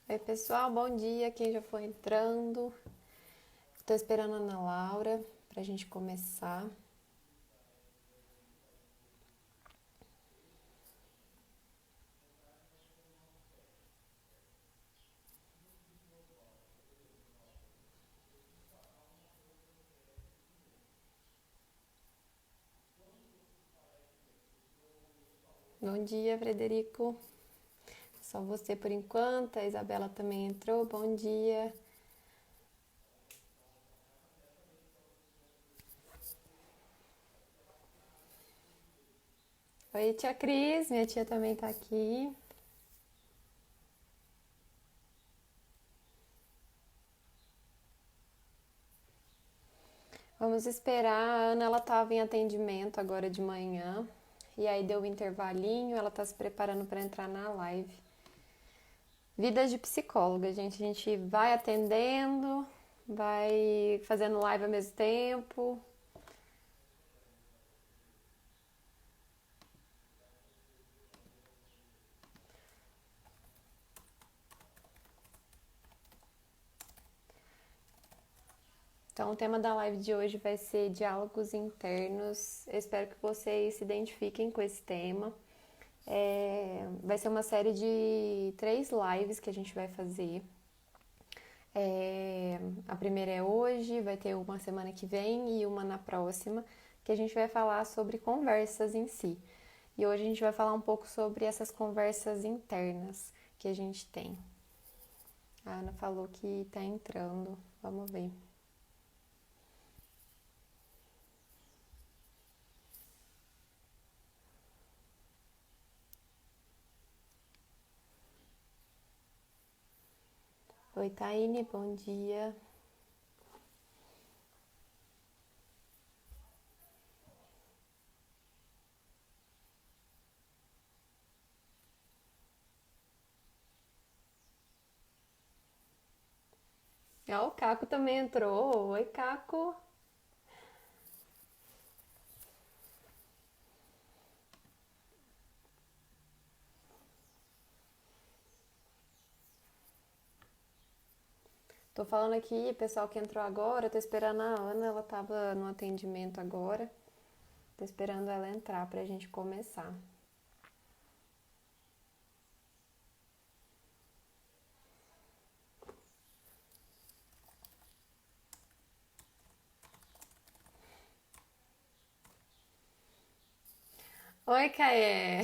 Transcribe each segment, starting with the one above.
Oi, pessoal, bom dia. Quem já foi entrando? Estou esperando a Ana Laura para a gente começar. Bom dia, Frederico. Só você por enquanto. A Isabela também entrou. Bom dia. Oi, tia Cris. Minha tia também está aqui. Vamos esperar. A Ana, ela estava em atendimento agora de manhã. E aí deu um intervalinho. Ela está se preparando para entrar na live. Vida de psicóloga, gente. A gente vai atendendo, vai fazendo live ao mesmo tempo. Então, o tema da live de hoje vai ser diálogos internos. Eu espero que vocês se identifiquem com esse tema. Vai ser uma série de 3 lives que a gente vai fazer. A primeira é hoje, vai ter uma semana que vem e uma na próxima, que a gente vai falar sobre conversas em si. E hoje a gente vai falar um pouco sobre essas conversas internas que a gente tem. A Ana falou que tá entrando, vamos ver. Oi, Taine, bom dia. O Caco também entrou. Oi, Caco. Tô falando aqui, pessoal que entrou agora, tô esperando a Ana, ela tava no atendimento agora. Tô esperando ela entrar pra gente começar. Oi, Caê.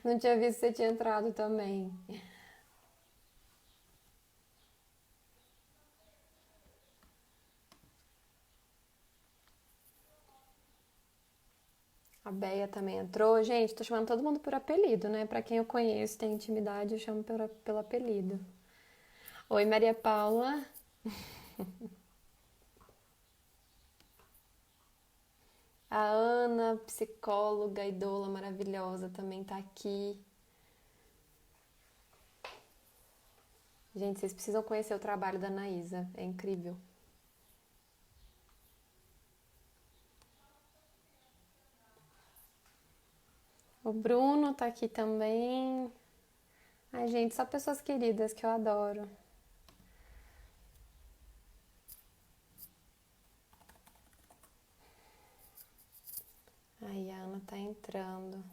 Não tinha visto que você tinha entrado também. A Beia também entrou. Gente, tô chamando todo mundo por apelido, né? Pra quem eu conheço, tem intimidade, eu chamo pelo apelido. Oi, Maria Paula. A Ana, psicóloga e doula maravilhosa, também tá aqui. Gente, vocês precisam conhecer o trabalho da Anaísa, é incrível. O Bruno tá aqui também. Ai, gente, só pessoas queridas que eu adoro. Aí a Ana tá entrando.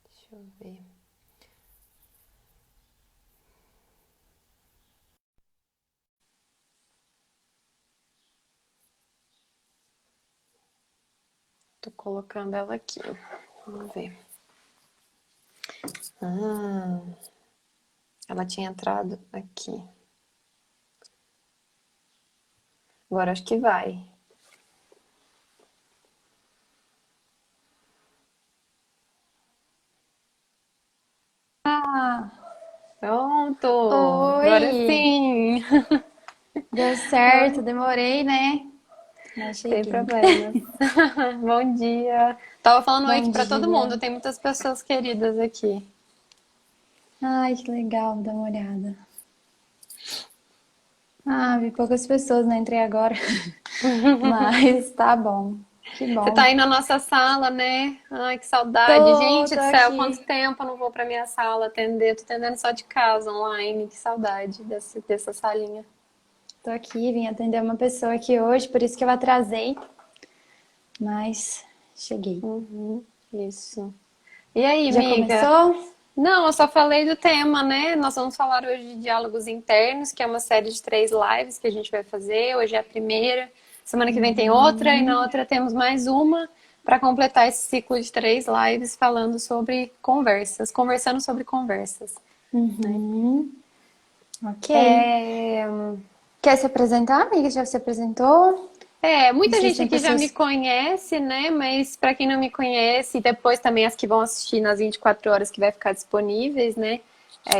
Deixa eu ver. Tô colocando ela aqui. Vamos ver. Ah, ela tinha entrado aqui. Agora acho que vai. Ah, Pronto! Agora oi! sim! Deu certo, Oi, demorei, né? Mas sem cheguei. problemas. Bom dia! Tava falando oi aqui Bom pra todo mundo, dia. tem muitas pessoas queridas aqui. Ai, que legal, vou dar uma olhada. Ah, vi poucas pessoas, né? Entrei agora. Mas tá bom. Que Você bom. tá aí na nossa sala, né? Ai, que saudade. Tô Gente do céu, quanto aqui. tempo eu não vou pra minha sala atender? Tô atendendo só de casa, online. Que saudade dessa salinha. Tô aqui, vim atender uma pessoa aqui hoje, por isso que eu atrasei, mas cheguei. Uhum, isso. E aí, Já amiga? começou? Não, eu só falei do tema, né? Nós vamos falar hoje de diálogos internos, que é uma série de 3 lives que a gente vai fazer. Hoje é a primeira, semana que vem tem outra, e na Uhum, outra temos mais uma para completar esse ciclo de 3 lives falando sobre conversas, conversando sobre conversas, né? uhum, ok. É, Quer se apresentar, amiga? Já se apresentou? Não muita sei se gente tem aqui já me pessoas. conhece, né? Mas para quem não me conhece, e depois também as que vão assistir nas 24 horas que vai ficar disponíveis, né?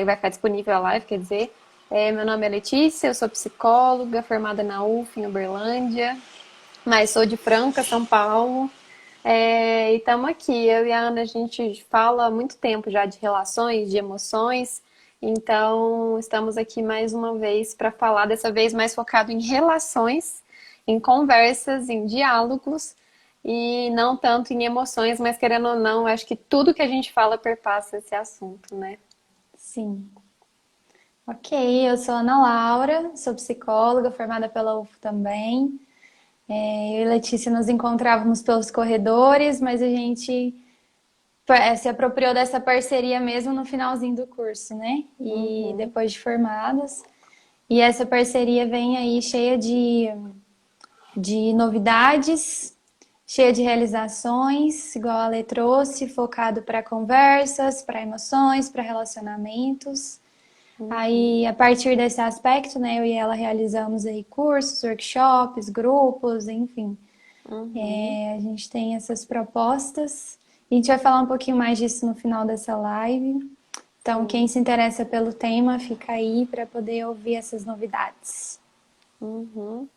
Vai ficar disponível a live, quer dizer. Meu nome é Letícia, eu sou psicóloga, formada na UF, em Uberlândia, mas sou de Franca, São Paulo. E estamos aqui, eu e a Ana, a gente fala há muito tempo já de relações, de emoções, então estamos aqui mais uma vez para falar, dessa vez mais focado em relações, em conversas, em diálogos e não tanto em emoções, mas querendo ou não, acho que tudo que a gente fala perpassa esse assunto, né? Sim. Ok, eu sou Ana Laura, sou psicóloga, formada pela UF também. Eu e Letícia nos encontrávamos pelos corredores, mas a gente se apropriou dessa parceria mesmo no finalzinho do curso, né? E Uhum, depois de formadas. E essa parceria vem aí cheia de novidades, cheia de realizações, igual a Lê trouxe, focado para conversas, para emoções, para relacionamentos. uhum, Aí, a partir desse aspecto, né, eu e ela realizamos aí cursos, workshops, grupos, enfim. uhum, A gente tem essas propostas. A gente vai falar um pouquinho mais disso no final dessa live. Então, quem sim. se interessa pelo tema, fica aí para poder ouvir essas novidades. Uhum.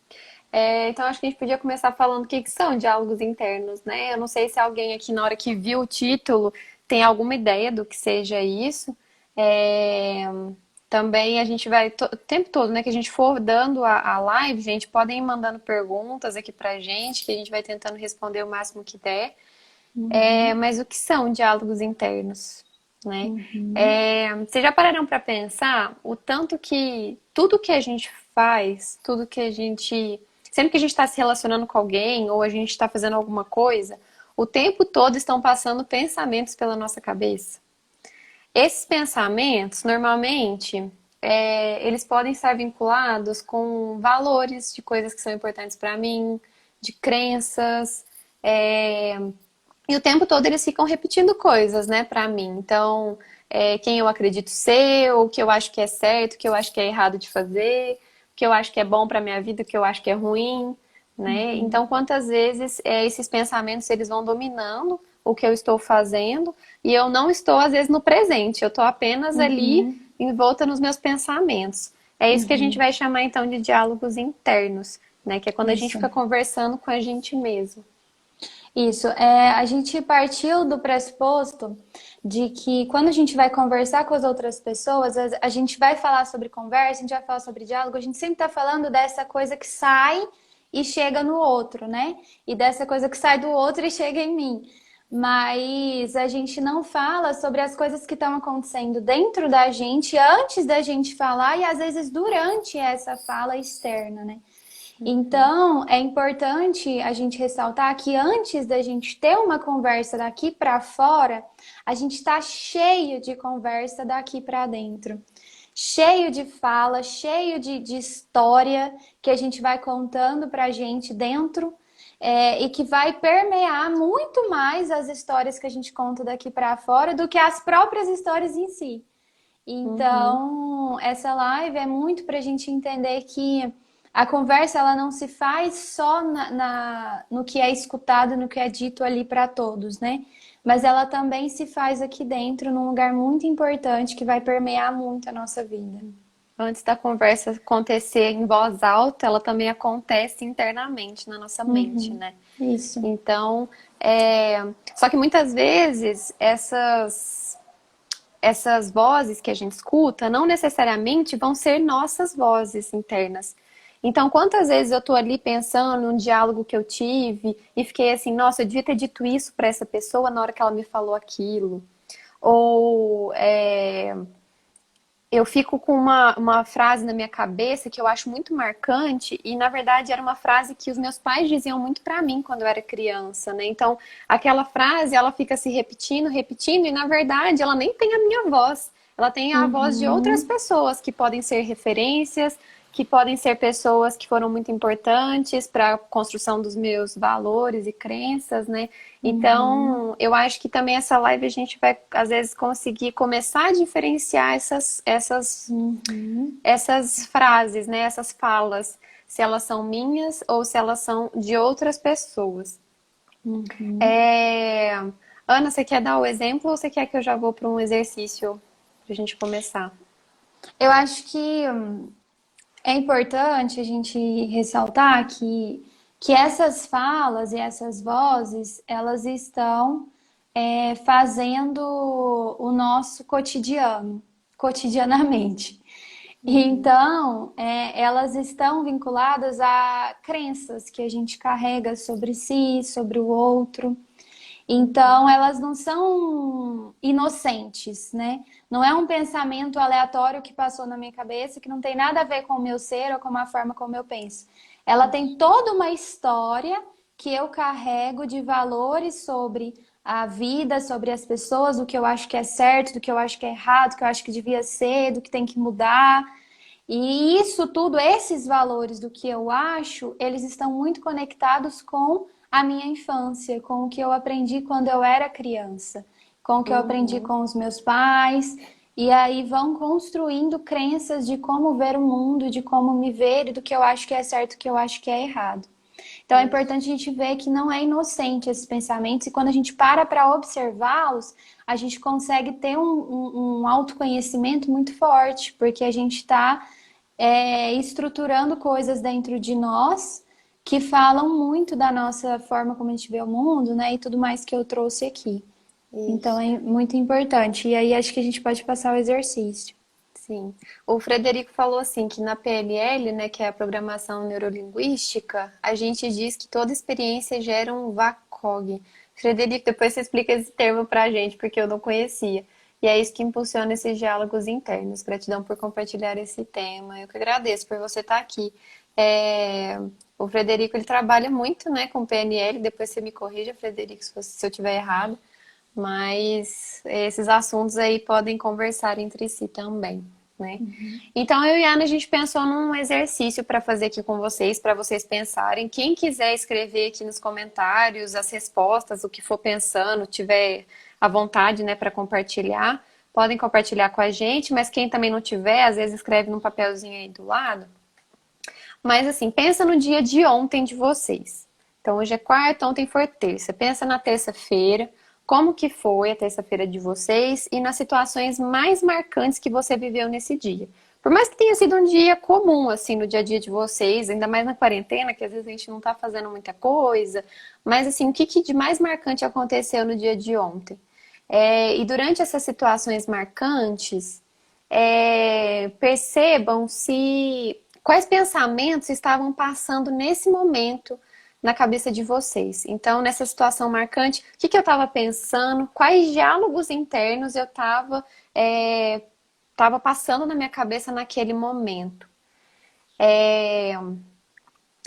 Então, acho que a gente podia começar falando o que que são diálogos internos, né? Eu não sei se alguém aqui, na hora que viu o título, tem alguma ideia do que seja isso. É, Também a gente vai, o tempo todo, né, que a gente for dando a live, gente, podem ir mandando perguntas aqui pra gente, que a gente vai tentando responder o máximo que der. Uhum, Mas o que são diálogos internos, né? uhum, Vocês já pararam para pensar o tanto que tudo que a gente faz, tudo que a gente, sempre que a gente está se relacionando com alguém ou a gente está fazendo alguma coisa, o tempo todo estão passando pensamentos pela nossa cabeça. Esses pensamentos, normalmente, eles podem estar vinculados com valores de coisas que são importantes para mim, de crenças, é, e o tempo todo eles ficam repetindo coisas, né, pra mim. Então, quem eu acredito ser, o que eu acho que é certo, o que eu acho que é errado de fazer, o que eu acho que é bom pra minha vida, o que eu acho que é ruim, né? uhum, Então, quantas vezes esses pensamentos eles vão dominando o que eu estou fazendo e eu não estou, às vezes, no presente. Eu estou apenas ali uhum, envolta nos meus pensamentos. É isso que a gente uhum. vai chamar, então, de diálogos internos, né? Que é quando a gente Isso. fica conversando com a gente mesmo. Isso, a gente partiu do pressuposto de que quando a gente vai conversar com as outras pessoas, a gente vai falar sobre conversa, a gente vai falar sobre diálogo, a gente sempre está falando dessa coisa que sai e chega no outro, né? E dessa coisa que sai do outro e chega em mim. Mas a gente não fala sobre as coisas que estão acontecendo dentro da gente antes da gente falar e às vezes durante essa fala externa, né? Então, é importante a gente ressaltar que antes da gente ter uma conversa daqui para fora, a gente está cheio de conversa daqui para dentro. Cheio de fala, cheio de história que a gente vai contando para a gente dentro e que vai permear muito mais as histórias que a gente conta daqui para fora do que as próprias histórias em si. Uhum. Então, essa live é muito para a gente entender que a conversa ela não se faz só no que é escutado, no que é dito ali para todos, né? Mas ela também se faz aqui dentro, num lugar muito importante que vai permear muito a nossa vida. Antes da conversa acontecer em voz alta, ela também acontece internamente na nossa mente, Uhum, né? isso. Então, só que muitas vezes essas vozes que a gente escuta não necessariamente vão ser nossas vozes internas. Então, quantas vezes eu tô ali pensando num diálogo que eu tive e fiquei assim, nossa, eu devia ter dito isso para essa pessoa na hora que ela me falou aquilo. Ou eu fico com uma frase na minha cabeça que eu acho muito marcante e, na verdade, era uma frase que os meus pais diziam muito pra mim quando eu era criança, né? Então, aquela frase, ela fica se repetindo, repetindo e, na verdade, ela nem tem a minha voz. Ela tem a voz de outras Uhum, pessoas que podem ser referências, que podem ser pessoas que foram muito importantes para a construção dos meus valores e crenças, né? uhum, Então, eu acho que também essa live a gente vai, às vezes, conseguir começar a diferenciar uhum, essas frases, né? Essas falas, se elas são minhas ou se elas são de outras pessoas. uhum. É... Ana, você quer dar o exemplo ou você quer que eu já vou para um exercício para a gente começar? Eu acho que é importante a gente ressaltar que essas falas e essas vozes, elas estão fazendo o nosso cotidiano, cotidianamente. Uhum, Então, elas estão vinculadas a crenças que a gente carrega sobre si, sobre o outro. uhum, Então, elas não são inocentes, né? Não é um pensamento aleatório que passou na minha cabeça que não tem nada a ver com o meu ser ou com a forma como eu penso. Ela tem toda uma história que eu carrego de valores sobre a vida, sobre as pessoas, do que eu acho que é certo, do que eu acho que é errado, do que eu acho que devia ser, do que tem que mudar. E isso tudo, esses valores do que eu acho, eles estão muito conectados com a minha infância, com o que eu aprendi quando eu era criança, com o que eu aprendi uhum, com os meus pais, e aí vão construindo crenças de como ver o mundo, de como me ver, e do que eu acho que é certo, do que eu acho que é errado. Então é isso, importante a gente ver que não é inocente esses pensamentos, e quando a gente para observá-los, a gente consegue ter um autoconhecimento muito forte, porque a gente está estruturando coisas dentro de nós que falam muito da nossa forma como a gente vê o mundo, né? E tudo mais que eu trouxe aqui. Então isso. é muito importante. E aí acho que a gente pode passar o exercício. Sim. O Frederico falou assim que na PNL, né, que é a programação neurolinguística, a gente diz que toda experiência gera um VACOG. Frederico, depois você explica esse termo pra gente, porque eu não conhecia. E é isso que impulsiona esses diálogos internos. Gratidão por compartilhar esse tema. Eu que agradeço por você estar aqui. É, O Frederico, ele trabalha muito, né, com PNL. Depois você me corrija, Frederico, se eu estiver errado. Mas esses assuntos aí podem conversar entre si também, né? Então eu e a Ana a gente pensou num exercício para fazer aqui com vocês, para vocês pensarem. Quem quiser escrever aqui nos comentários as respostas, o que for pensando, tiver à vontade, né, para compartilhar, podem compartilhar com a gente, mas quem também não tiver, às vezes escreve num papelzinho aí do lado. Mas assim, pensa no dia de ontem de vocês. Então hoje é quarta, ontem foi terça. Pensa na terça-feira, como que foi a terça-feira de vocês e nas situações mais marcantes que você viveu nesse dia. Por mais que tenha sido um dia comum, assim, no dia a dia de vocês, ainda mais na quarentena, que às vezes a gente não tá fazendo muita coisa, mas assim, o que, que de mais marcante aconteceu no dia de ontem? E durante essas situações marcantes, percebam se quais pensamentos estavam passando nesse momento na cabeça de vocês. Então, nessa situação marcante, o que, que eu estava pensando, quais diálogos internos eu estava passando na minha cabeça naquele momento. É,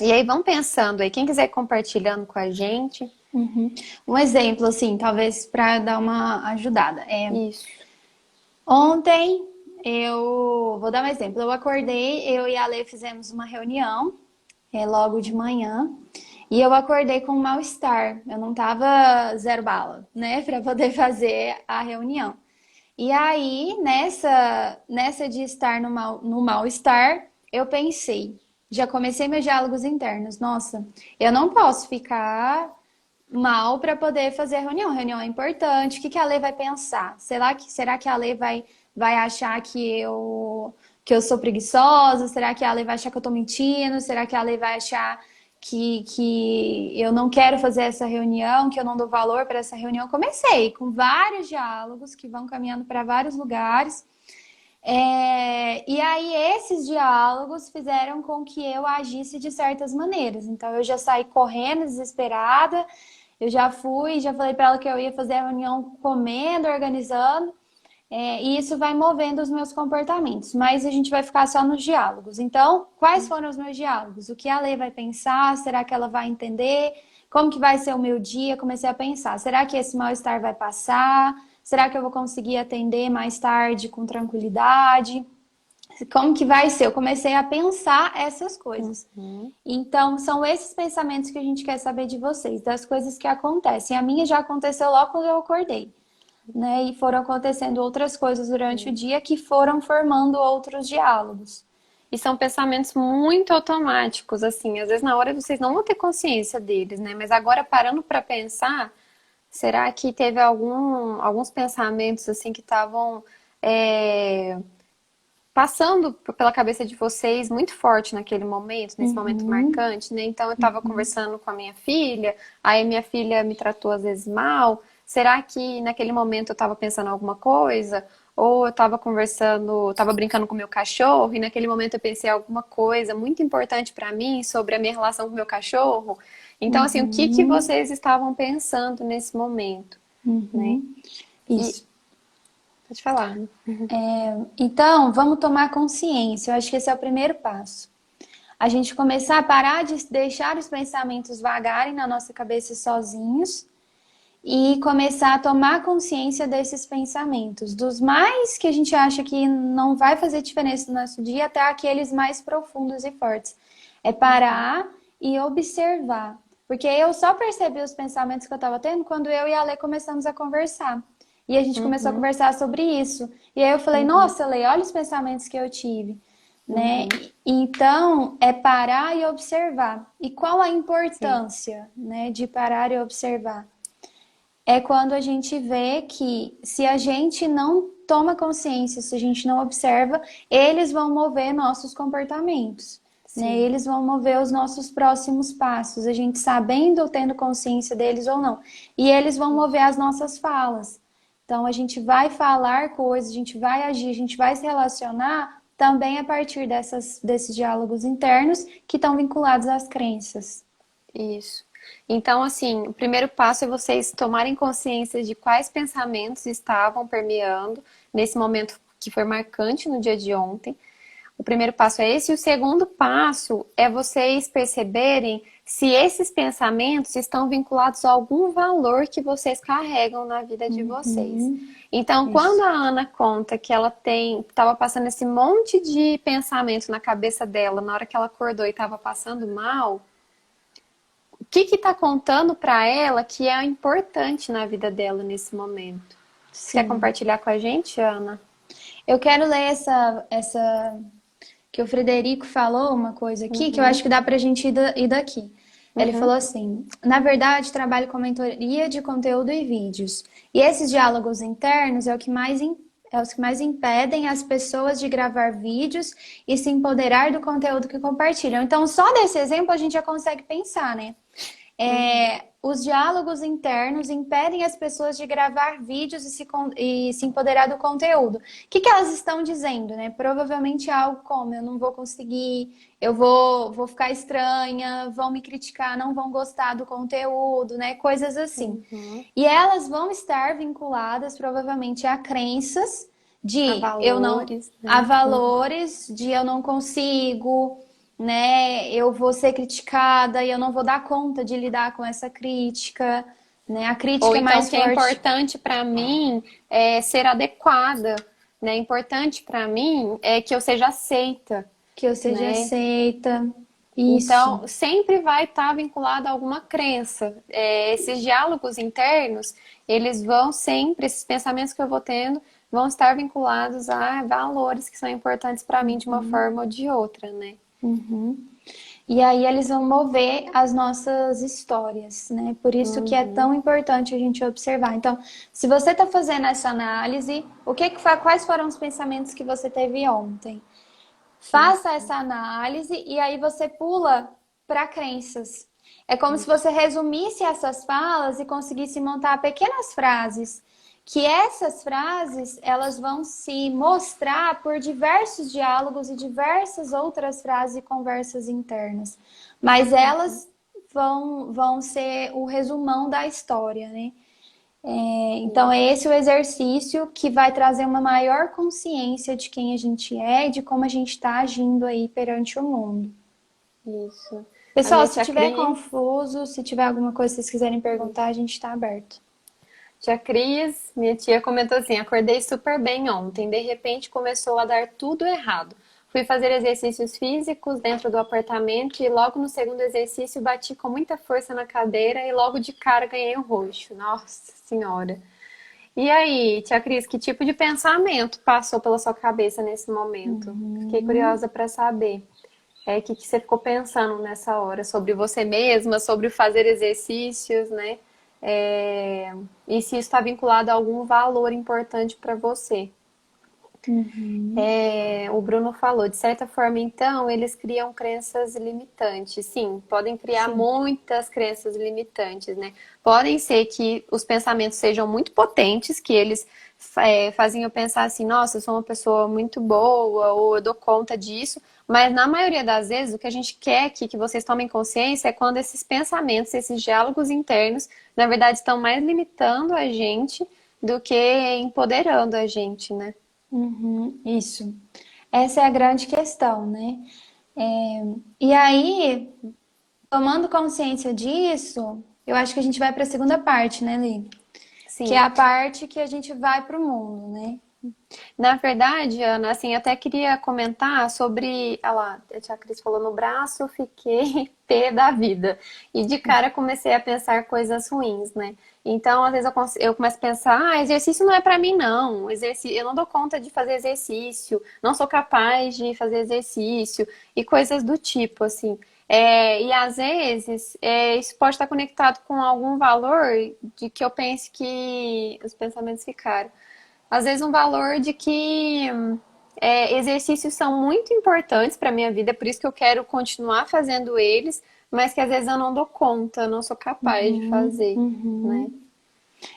E aí vão pensando aí, quem quiser ir compartilhando com a gente. Uhum. Um exemplo, assim, talvez para dar uma ajudada. Isso. Ontem eu vou dar um exemplo. Eu acordei, eu e a Lê fizemos uma reunião logo de manhã. E eu acordei com um mal-estar. Eu não tava zero bala, né, para poder fazer a reunião. E aí, nessa de estar no mal-estar, eu pensei, já comecei meus diálogos internos. Nossa, eu não posso ficar mal para poder fazer a reunião. A reunião é importante. O que que a Lê vai pensar? Será que a Lê vai achar que eu sou preguiçosa? Será que a Lê vai achar que eu tô mentindo? Será que a Lê vai achar que eu não quero fazer essa reunião, que eu não dou valor para essa reunião? Comecei com vários diálogos que vão caminhando para vários lugares. E aí esses diálogos fizeram com que eu agisse de certas maneiras. Então eu já saí correndo, desesperada, eu já fui, já falei para ela que eu ia fazer a reunião comendo, organizando, e isso vai movendo os meus comportamentos. Mas a gente vai ficar só nos diálogos. Então, quais foram os meus diálogos? O que a Lei vai pensar? Será que ela vai entender? Como que vai ser o meu dia? Comecei a pensar, será que esse mal-estar vai passar? Será que eu vou conseguir atender mais tarde com tranquilidade? Como que vai ser? Eu comecei a pensar essas coisas. Uhum. Então, são esses pensamentos que a gente quer saber de vocês, das coisas que acontecem. A minha já aconteceu logo quando eu acordei, né? E foram acontecendo outras coisas durante o dia que foram formando outros diálogos. E são pensamentos muito automáticos, assim, às vezes na hora vocês não vão ter consciência deles, né? Mas agora parando para pensar, será que teve alguns pensamentos assim que estavam passando pela cabeça de vocês muito forte naquele momento, nesse momento Uhum, marcante, né? Então eu estava conversando com a minha filha, aí minha filha me tratou às vezes mal. Será que naquele momento eu estava pensando alguma coisa? Ou eu estava conversando, estava brincando com o meu cachorro e naquele momento eu pensei alguma coisa muito importante para mim sobre a minha relação com o meu cachorro? Então, assim, o que que uhum, vocês estavam pensando nesse momento, né? uhum. E Isso. pode falar, né? Então, vamos tomar consciência. Eu acho que esse é o primeiro passo. A gente começar a parar de deixar os pensamentos vagarem na nossa cabeça sozinhos e começar a tomar consciência desses pensamentos, dos mais que a gente acha que não vai fazer diferença no nosso dia, até aqueles mais profundos e fortes. É parar e observar. Porque eu só percebi os pensamentos que eu estava tendo quando eu e a Lê começamos a conversar. E a gente começou a Uhum, conversar sobre isso. E aí eu falei, uhum, nossa, Lê, olha os pensamentos que eu tive. Né? uhum. Então, é parar e observar. E qual a Sim. importância, né, de parar e observar? É quando a gente vê que se a gente não toma consciência, se a gente não observa, eles vão mover nossos comportamentos, né? Sim, Eles vão mover os nossos próximos passos, a gente sabendo ou tendo consciência deles ou não. E eles vão mover as nossas falas. Então a gente vai falar coisas, a gente vai agir, a gente vai se relacionar também a partir desses diálogos internos que estão vinculados às crenças. isso. Então, assim, o primeiro passo é vocês tomarem consciência de quais pensamentos estavam permeando nesse momento que foi marcante no dia de ontem. O primeiro passo é esse. E o segundo passo é vocês perceberem se esses pensamentos estão vinculados a algum valor que vocês carregam na vida de vocês. Uhum, Então, quando isso. a Ana conta que ela estava passando esse monte de pensamento na cabeça dela na hora que ela acordou e estava passando mal, o que está contando para ela que é importante na vida dela nesse momento? Quer Sim. compartilhar com a gente, Ana? Eu quero ler essa que o Frederico falou, uma coisa aqui, que eu acho Uhum, que dá pra gente ir daqui. Ele uhum, falou assim: na verdade, trabalho com mentoria de conteúdo e vídeos. E esses diálogos internos é os que mais impedem as pessoas de gravar vídeos e se empoderar do conteúdo que compartilham. Então, só desse exemplo a gente já consegue pensar, né? uhum. Os diálogos internos impedem as pessoas de gravar vídeos e se empoderar do conteúdo. O que elas estão dizendo, né? Provavelmente algo como eu não vou conseguir, vou ficar estranha, vão me criticar, não vão gostar do conteúdo, né? Coisas assim. Uhum. E elas vão estar vinculadas provavelmente a crenças A de eu não, valores, a né? Uhum. valores de eu não consigo, né? Eu vou ser criticada e eu não vou dar conta de lidar com essa crítica, né? A Ou crítica é então mais que é forte importante para mim é ser adequada, né? Importante para mim é que eu seja aceita, que eu seja né? aceita. Isso. Então, sempre vai estar vinculado a alguma crença. Esses diálogos internos, eles vão sempre, esses pensamentos que eu vou tendo, vão estar vinculados a valores que são importantes para mim de uma forma ou de outra, né? Uhum. E aí eles vão mover as nossas histórias, né? Por isso que é Uhum, tão importante a gente observar. Então, se você está fazendo essa análise, quais foram os pensamentos que você teve ontem? Faça essa análise e aí você pula para crenças. É como se você resumisse essas falas e conseguisse montar pequenas frases que essas frases elas vão se mostrar por diversos diálogos e diversas outras frases e conversas internas, mas elas vão ser o resumão da história, né? Então, é esse o exercício que vai trazer uma maior consciência de quem a gente é e de como a gente está agindo aí perante o mundo. Isso. A Pessoal, minha se tia tiver Cris, confuso, se tiver alguma coisa que vocês quiserem perguntar, a gente está aberto. minha tia comentou assim: acordei super bem ontem, de repente começou a dar tudo errado. Fui fazer exercícios físicos dentro do apartamento e logo no segundo exercício bati com muita força na cadeira e logo de cara ganhei um roxo. Nossa Senhora. E aí, tia Cris, que tipo de pensamento passou pela sua cabeça nesse momento? Fiquei curiosa para saber. O que você ficou pensando nessa hora? Sobre você mesma, sobre fazer exercícios, né? E se isso está vinculado a algum valor importante para você. Uhum. O Bruno falou, de certa forma, então, eles criam crenças limitantes. Sim, podem criar Sim. muitas crenças limitantes, né? Podem ser que os pensamentos sejam muito potentes, que eles fazem eu pensar assim, nossa, eu sou uma pessoa muito boa, ou eu dou conta disso, mas na maioria das vezes, o que a gente quer aqui que vocês tomem consciência é quando esses pensamentos, esses diálogos internos, na verdade, estão mais limitando a gente do que empoderando a gente, né? Uhum. Isso. Essa é a grande questão, né? E aí, tomando consciência disso, eu acho que a gente vai para a segunda parte, né, Li? Que é Sim. a parte que a gente vai para o mundo, né? Na verdade, Ana, assim, eu até queria comentar sobre. Olha lá, a tia Cris falou no braço, fiquei pé da vida. E de cara comecei a pensar coisas ruins, né? Então, às vezes eu começo a pensar, exercício não é pra mim, não. Exercício, eu não dou conta de fazer exercício, não sou capaz de fazer exercício, e coisas do tipo, assim. E às vezes isso pode estar conectado com algum valor de que eu pense que os pensamentos ficaram. Às vezes um valor de que exercícios são muito importantes para minha vida, é por isso que eu quero continuar fazendo eles, mas que às vezes eu não dou conta, eu não sou capaz de Uhum, fazer, né? uhum.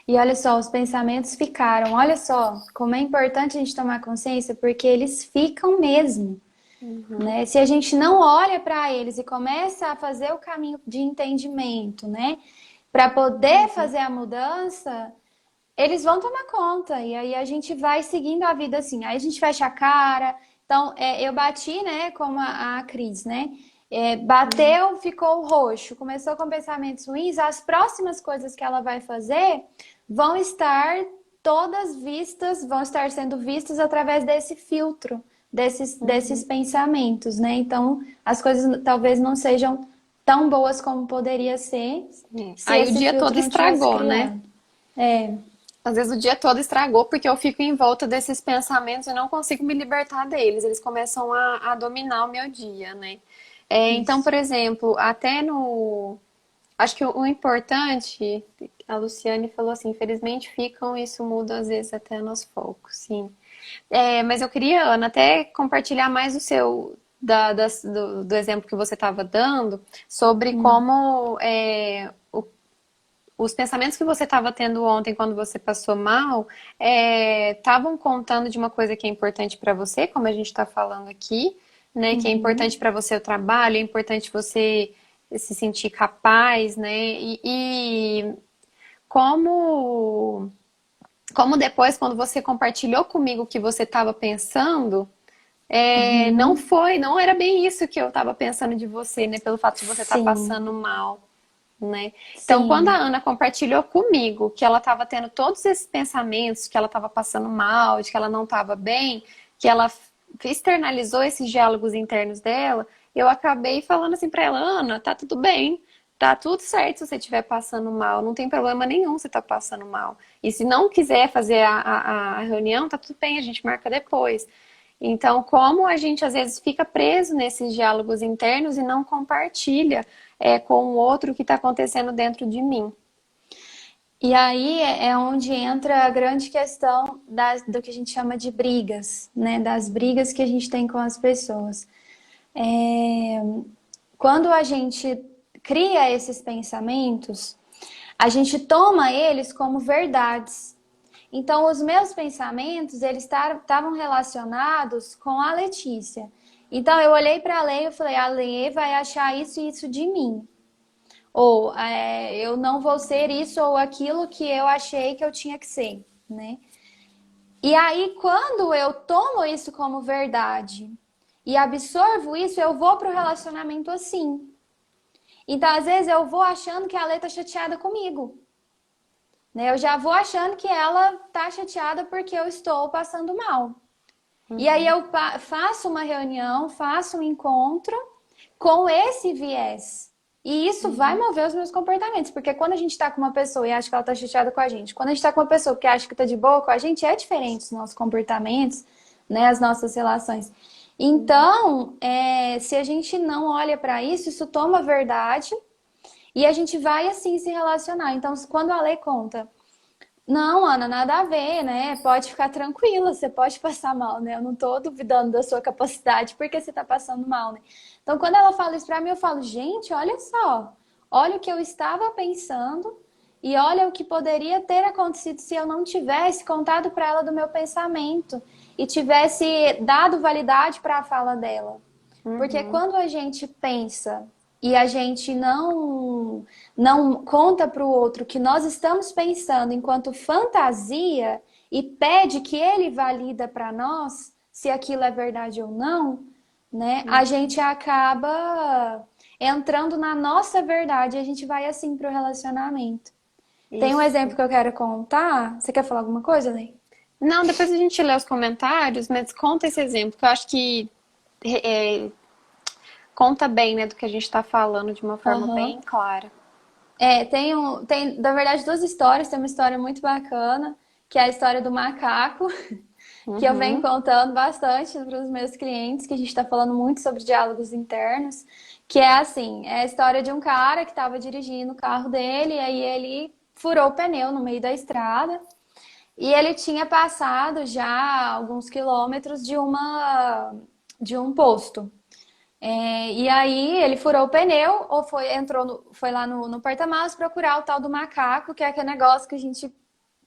E olha só, os pensamentos ficaram. Olha só como é importante a gente tomar consciência, porque eles ficam mesmo, Uhum, né? Se a gente não olha para eles e começa a fazer o caminho de entendimento, né, para poder fazer a mudança, eles vão tomar conta. E aí a gente vai seguindo a vida assim. Aí a gente fecha a cara. Então, eu bati, né, como a Cris, né? Bateu, ficou roxo, começou com pensamentos ruins. As próximas coisas que ela vai fazer vão estar todas vistas, vão estar sendo vistas através desse filtro, desses uhum. pensamentos, né? Então, as coisas talvez não sejam tão boas como poderia ser se Aí o esse dia filtro todo não tivesse estragou, né? criado. É. Às vezes o dia todo estragou porque eu fico em volta desses pensamentos e não consigo me libertar deles. Eles começam a dominar o meu dia, né? Então, Isso. por exemplo, até no. Acho que o importante, a Luciane falou assim, infelizmente ficam, isso muda às vezes até nos focos, sim. Mas eu queria, Ana, até compartilhar mais o seu, do exemplo que você estava dando, sobre Hum. como os pensamentos que você estava tendo ontem quando você passou mal estavam contando de uma coisa que é importante para você, como a gente está falando aqui, né? Que é importante Uhum. para você o trabalho, é importante você se sentir capaz, né? E como, como depois, quando você compartilhou comigo o que você estava pensando, Uhum. não era bem isso que eu estava pensando de você, né? Pelo fato de você estar Sim, passando mal, né? Então, quando a sim. Ana compartilhou comigo que ela estava tendo todos esses pensamentos, que ela estava passando mal, de que ela não estava bem, que ela externalizou esses diálogos internos dela, eu acabei falando assim para ela, Ana, tá tudo bem, tá tudo certo se você estiver passando mal, não tem problema nenhum se tá passando mal. E se não quiser fazer a reunião, tá tudo bem, a gente marca depois. Então, como a gente às vezes fica preso nesses diálogos internos e não compartilha com o outro o que está acontecendo dentro de mim. E aí é onde entra a grande questão do que a gente chama de brigas, né? Das brigas que a gente tem com as pessoas. É, Quando a gente cria esses pensamentos, a gente toma eles como verdades. Então, os meus pensamentos, eles estavam relacionados com a Letícia. Então, eu olhei para a Lê e falei, a Lê vai achar isso e isso de mim. Ou eu não vou ser isso ou aquilo que eu achei que eu tinha que ser, né? E aí, quando eu tomo isso como verdade e absorvo isso, eu vou pro relacionamento assim. Então, às vezes, eu vou achando que a Lê tá chateada comigo, né? Eu já vou achando que ela tá chateada porque eu estou passando mal. E aí eu faço uma reunião, faço um encontro com esse viés. E isso vai mover os meus comportamentos. Porque quando a gente tá com uma pessoa e acha que ela tá chateada com a gente, quando a gente tá com uma pessoa que acha que tá de boa com a gente, é diferente os nossos comportamentos, né? As nossas relações. Então, se a gente não olha para isso, isso toma verdade e a gente vai assim se relacionar. Então, quando a Lei conta. Não, Ana, nada a ver, né? Pode ficar tranquila, você pode passar mal, né? Eu não tô duvidando da sua capacidade porque você tá passando mal, né? Então, quando ela fala isso pra mim, eu falo, gente, olha só, olha o que eu estava pensando e olha o que poderia ter acontecido se eu não tivesse contado pra ela do meu pensamento e tivesse dado validade para a fala dela. Porque quando a gente pensa e a gente não conta para o outro que nós estamos pensando enquanto fantasia e pede que ele valida para nós se aquilo é verdade ou não, né? A gente acaba entrando na nossa verdade e a gente vai assim pro relacionamento. Tem um exemplo Isso. que eu quero contar. Você quer falar alguma coisa, Lei? Não, depois a gente lê os comentários, mas conta esse exemplo, que eu acho que é, conta bem, né, do que a gente está falando de uma forma bem Aham. clara. Tem, na verdade, duas histórias. Tem uma história muito bacana, que é a história do macaco, que eu venho Uhum, contando bastante para os meus clientes, que a gente está falando muito sobre diálogos internos, que é assim, é a história de um cara que estava dirigindo o carro dele, e aí ele furou o pneu no meio da estrada, e ele tinha passado já alguns quilômetros de um posto. E aí ele furou o pneu ou foi lá no porta-malas procurar o tal do macaco, que é aquele negócio que a gente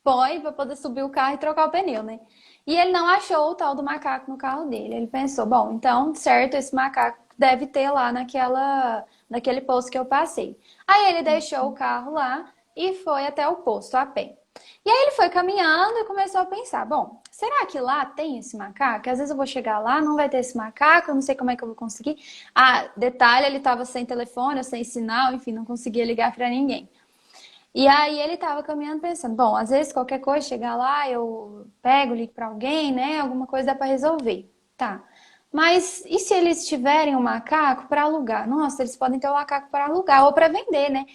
põe para poder subir o carro e trocar o pneu, né? E ele não achou o tal do macaco no carro dele. Ele pensou, bom, então, certo, esse macaco deve ter lá naquele posto que eu passei. Aí ele deixou o carro lá e foi até o posto a pé. E aí ele foi caminhando e começou a pensar, bom, será que lá tem esse macaco? Às vezes eu vou chegar lá, não vai ter esse macaco, eu não sei como é que eu vou conseguir. Ah, detalhe, ele estava sem telefone, sem sinal, enfim, não conseguia ligar para ninguém. E aí ele estava caminhando pensando, bom, às vezes qualquer coisa, chegar lá, eu pego, ligo para alguém, né? Alguma coisa dá para resolver. Tá. Mas e se eles tiverem um macaco para alugar? Nossa, eles podem ter um macaco para alugar ou para vender, né?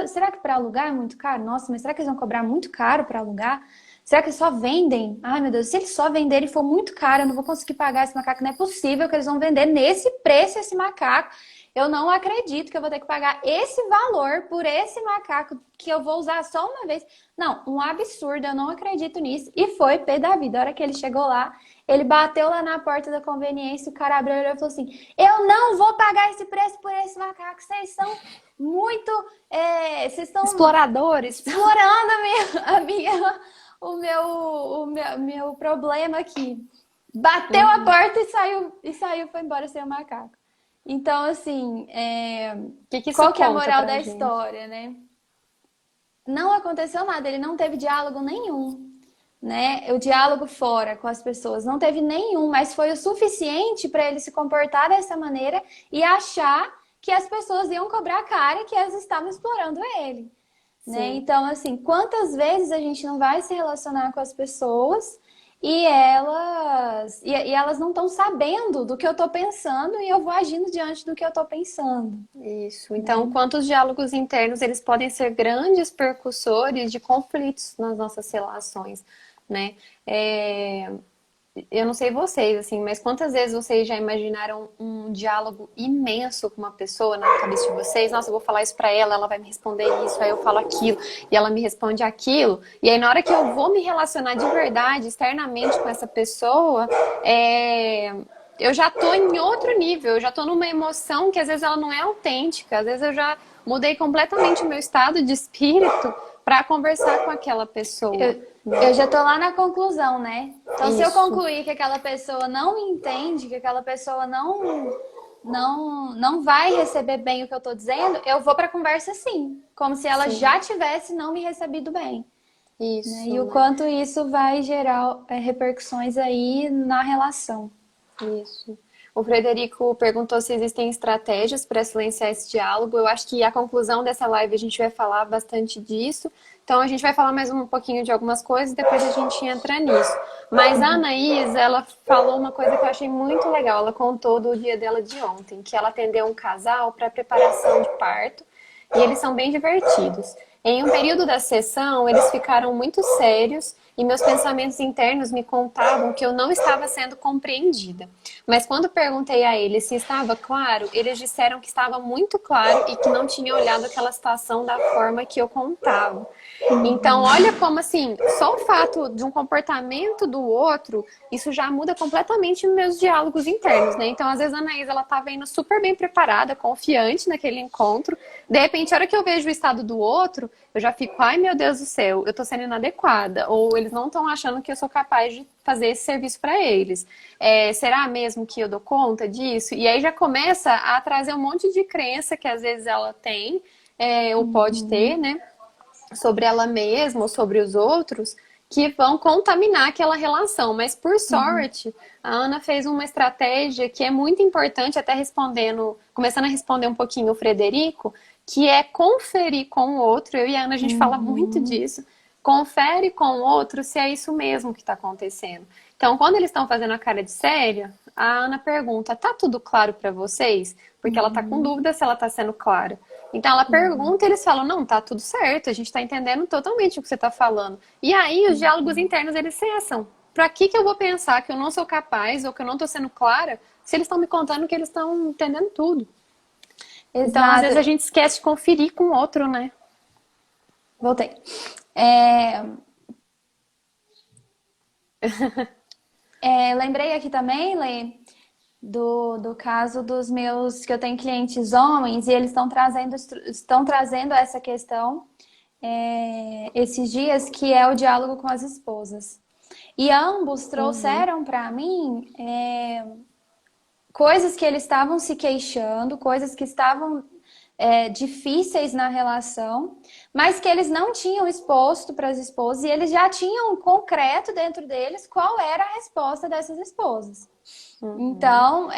Será que para alugar é muito caro? Nossa, mas será que eles vão cobrar muito caro para alugar? Será que eles só vendem? Ai, meu Deus, se eles só venderem e for muito caro, eu não vou conseguir pagar esse macaco. Não é possível que eles vão vender nesse preço esse macaco. Eu não acredito que eu vou ter que pagar esse valor por esse macaco que eu vou usar só uma vez. Não, um absurdo, eu não acredito nisso. E foi pé da vida. A hora que ele chegou lá, ele bateu lá na porta da conveniência, o cara abriu e falou assim: eu não vou pagar esse preço por esse macaco, vocês são muito. Vocês estão exploradores. explorando o meu problema aqui. Bateu a porta e saiu, foi embora sem o macaco. Então, assim, Que isso qual que é a conta moral pra da gente? história, né? Não aconteceu nada, ele não teve diálogo nenhum, né? O diálogo fora com as pessoas não teve nenhum, mas foi o suficiente para ele se comportar dessa maneira e achar que as pessoas iam cobrar a cara que elas estavam explorando ele, né? Sim. Então, assim, quantas vezes a gente não vai se relacionar com as pessoas e elas não estão sabendo do que eu estou pensando e eu vou agindo diante do que eu estou pensando, Isso. Então, né? quantos diálogos internos eles podem ser grandes percussores de conflitos nas nossas relações, né? É, eu não sei vocês, assim, mas quantas vezes vocês já imaginaram um diálogo imenso com uma pessoa na cabeça de vocês? Nossa, eu vou falar isso pra ela, ela vai me responder isso, aí eu falo aquilo, e ela me responde aquilo. E aí, na hora que eu vou me relacionar de verdade, externamente com essa pessoa, eu já tô em outro nível, eu já tô numa emoção que às vezes ela não é autêntica, às vezes eu já mudei completamente o meu estado de espírito para conversar com aquela pessoa. Eu já tô lá na conclusão, né? Então, se eu Isso. concluir que aquela pessoa não entende, que aquela pessoa não vai receber bem o que eu tô dizendo, eu vou pra conversa sim, como se ela Sim. já tivesse não me recebido bem. Isso. Né? E o quanto isso vai gerar repercussões aí na relação. Isso. O Frederico perguntou se existem estratégias para silenciar esse diálogo. Eu acho que a conclusão dessa live a gente vai falar bastante disso. Então a gente vai falar mais um pouquinho de algumas coisas e depois a gente entra nisso. Mas a Anaís, ela falou uma coisa que eu achei muito legal. Ela contou do dia dela de ontem, que ela atendeu um casal para preparação de parto e eles são bem divertidos. Em um período da sessão, eles ficaram muito sérios e meus pensamentos internos me contavam que eu não estava sendo compreendida. Mas quando perguntei a eles se estava claro, eles disseram que estava muito claro e que não tinha olhado aquela situação da forma que eu contava. Então, olha como assim, só o fato de um comportamento do outro, isso já muda completamente meus diálogos internos, né? Então, às vezes a Anaís, ela tava indo super bem preparada, confiante naquele encontro. De repente, a hora que eu vejo o estado do outro, eu já fico, ai meu Deus do céu, eu tô sendo inadequada. Ou eles não estão achando que eu sou capaz de fazer esse serviço para eles. Será mesmo que eu dou conta disso? E aí já começa a trazer um monte de crença que às vezes ela tem, ou pode ter, né? Sobre ela mesma ou sobre os outros, que vão contaminar aquela relação. Mas, por sorte, a Ana fez uma estratégia que é muito importante, até respondendo, começando a responder um pouquinho o Frederico, que é conferir com o outro. Eu e a Ana, a gente fala muito disso. Confere com o outro se é isso mesmo que está acontecendo. Então, quando eles estão fazendo a cara de séria, a Ana pergunta, tá tudo claro para vocês? Porque ela tá com dúvida se ela tá sendo clara. Então ela pergunta e eles falam, não, tá tudo certo, a gente tá entendendo totalmente o que você tá falando. E aí os diálogos internos, eles cessam. Pra que eu vou pensar que eu não sou capaz ou que eu não tô sendo clara se eles estão me contando que eles estão entendendo tudo? Exato. Então, às vezes a gente esquece de conferir com o outro, né? Voltei. Lembrei aqui também, Lê, do caso dos meus, que eu tenho clientes homens e eles estão trazendo essa questão esses dias, que é o diálogo com as esposas. E ambos trouxeram para mim coisas que eles estavam se queixando, coisas que estavam difíceis na relação, mas que eles não tinham exposto para as esposas e eles já tinham concreto dentro deles qual era a resposta dessas esposas. Então,